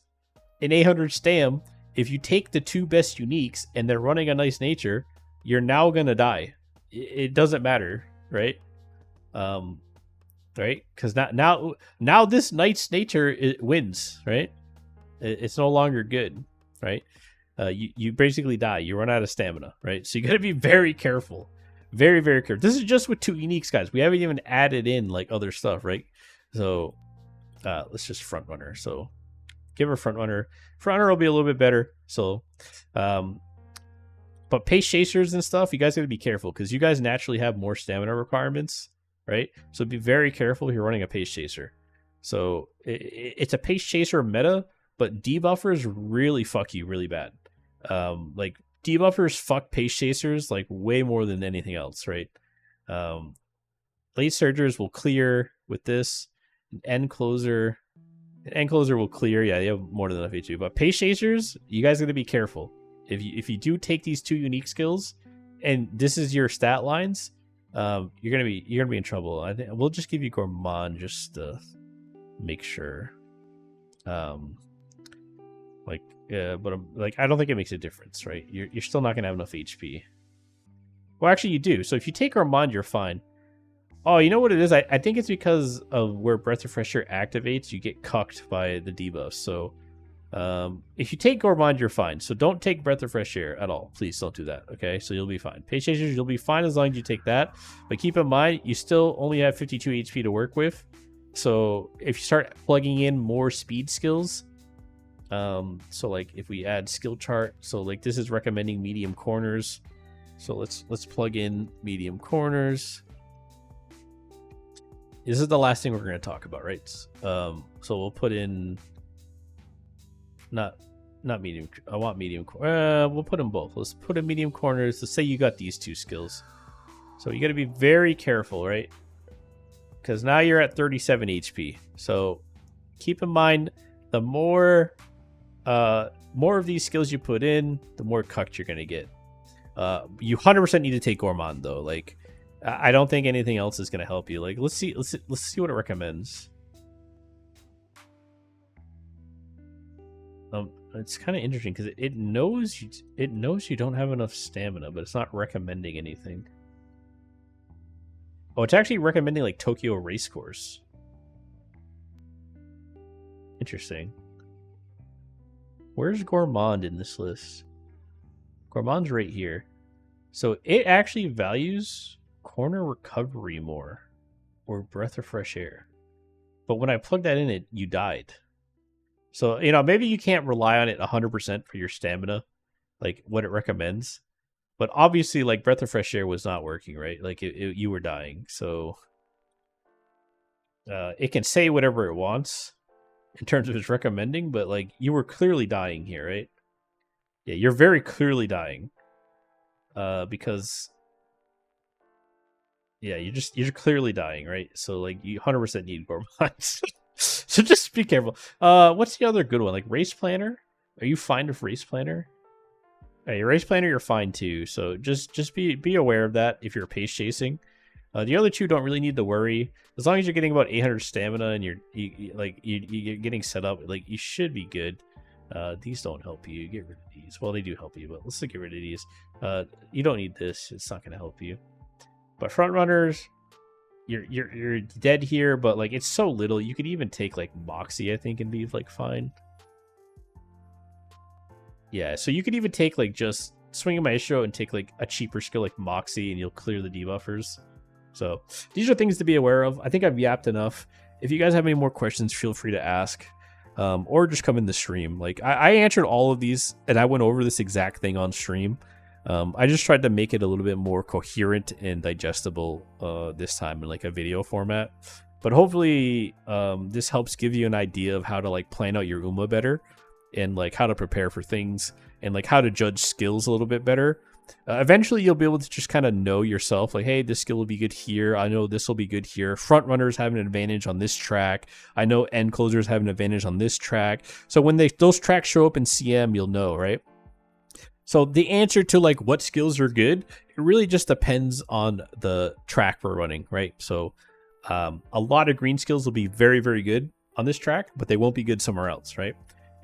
in 800 stam, if you take the 2 best uniques and they're running a nice nature, you're now going to die. It doesn't matter, right? Right? Because now this knight's nature wins, right? It's no longer good, right? You basically die. You run out of stamina, right? So you got to be very careful, very very careful. This is just with 2 uniques, guys. We haven't even added in like other stuff, right? So let's just front runner. So give her front runner. Front runner will be a little bit better. So, but pace chasers and stuff, you guys got to be careful because you guys naturally have more stamina requirements, right? So be very careful if you're running a pace chaser. So it's a pace chaser meta, but debuffers really fuck you really bad. Like debuffers fuck pace chasers like way more than anything else, right? Late surgers will clear with this. End closer will clear. Yeah, you have more than enough HP. But pace chasers, you guys got to be careful. If you do take these 2 unique skills, and this is your stat lines, you're gonna be in trouble. I think we'll just give you Gourmand just to make sure. But like I don't think it makes a difference, right? You're still not gonna have enough HP. Well, actually, you do. So if you take Gourmand, you're fine. Oh, you know what it is? I think it's because of where Breath of Fresh Air activates, you get cucked by the debuff. So if you take Gourmand, you're fine. So don't take Breath of Fresh Air at all. Please don't do that, okay? So you'll be fine. Pace Chasers, you'll be fine as long as you take that. But keep in mind, you still only have 52 HP to work with. So if you start plugging in more speed skills, so like if we add skill chart, so like this is recommending medium corners. So let's plug in medium corners. This is the last thing we're going to talk about, right? So we'll put in not medium. I want medium. We'll put them both. Let's put in medium corners. Let's say you got these two skills. So you got to be very careful, right? Because now you're at 37 HP. So keep in mind, the more of these skills you put in, the more cucked you're going to get. You 100% need to take Gourmand though. Like, I don't think anything else is going to help you. Like, let's see what it recommends. It's kind of interesting because it knows you don't have enough stamina, but it's not recommending anything. Oh, it's actually recommending like Tokyo Racecourse. Interesting. Where's Gourmand in this list? Gourmand's right here. So it actually values corner recovery more, or Breath of Fresh Air. But when I plugged that in, you died. So, you know, maybe you can't rely on it 100% for your stamina, like what it recommends. But obviously, like, Breath of Fresh Air was not working, right? Like, you were dying. So, it can say whatever it wants in terms of its recommending, but, like, you were clearly dying here, right? Yeah, you're very clearly dying. Because... yeah, you're clearly dying, right? So, like, you 100% need Gourmand. So just be careful. What's the other good one? Like Race Planner? Are you fine with Race Planner? Hey, Race Planner, you're fine too. So just be aware of that if you're pace chasing. The other two don't really need to worry. As long as you're getting about 800 stamina and you're getting set up, like you should be good. These don't help you. Get rid of these. Well, they do help you, but let's get rid of these. You don't need this. It's not going to help you. But front runners, you're dead here, but like it's so little. You could even take like Moxie, I think, and be like fine. Yeah, so you could even take like just Swing Maestro and take like a cheaper skill like Moxie, and you'll clear the debuffers. So these are things to be aware of. I think I've yapped enough. If you guys have any more questions, feel free to ask, or just come in the stream. Like I answered all of these, and I went over this exact thing on stream. I just tried to make it a little bit more coherent and digestible this time in like a video format. But hopefully this helps give you an idea of how to like plan out your UMA better, and like how to prepare for things, and like how to judge skills a little bit better. Eventually you'll be able to just kind of know yourself, like, hey, this skill will be good here. I know this will be good here. Front runners have an advantage on this track. I know end closers have an advantage on this track. So when those tracks show up in CM, you'll know, right? So the answer to like what skills are good, it really just depends on the track we're running, right? So a lot of green skills will be very, very good on this track, but they won't be good somewhere else, right?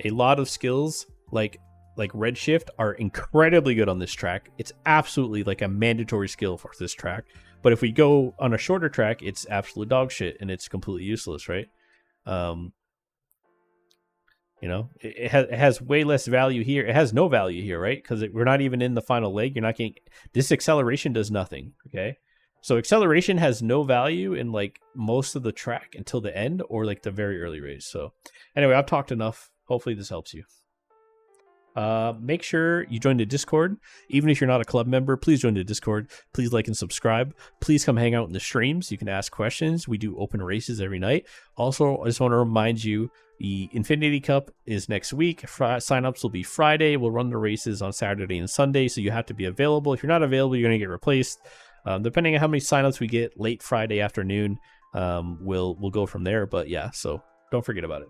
A lot of skills like Redshift are incredibly good on this track. It's absolutely like a mandatory skill for this track. But if we go on a shorter track, it's absolute dog shit and it's completely useless, right? You know, it has way less value here. It has no value here, right? Because we're not even in the final leg. You're not getting... This acceleration does nothing, okay? So acceleration has no value in like most of the track until the end or like the very early race. So anyway, I've talked enough. Hopefully this helps you. Make sure you join the Discord. Even if you're not a club member, please join the Discord. Please like and subscribe. Please come hang out in the streams. You can ask questions. We do open races every night. Also, I just want to remind you, the Infinity Cup is next week. Signups will be Friday. We'll run the races on Saturday and Sunday, so you have to be available. If you're not available, you're going to get replaced. Depending on how many signups we get late Friday afternoon, we'll go from there. But yeah, so don't forget about it.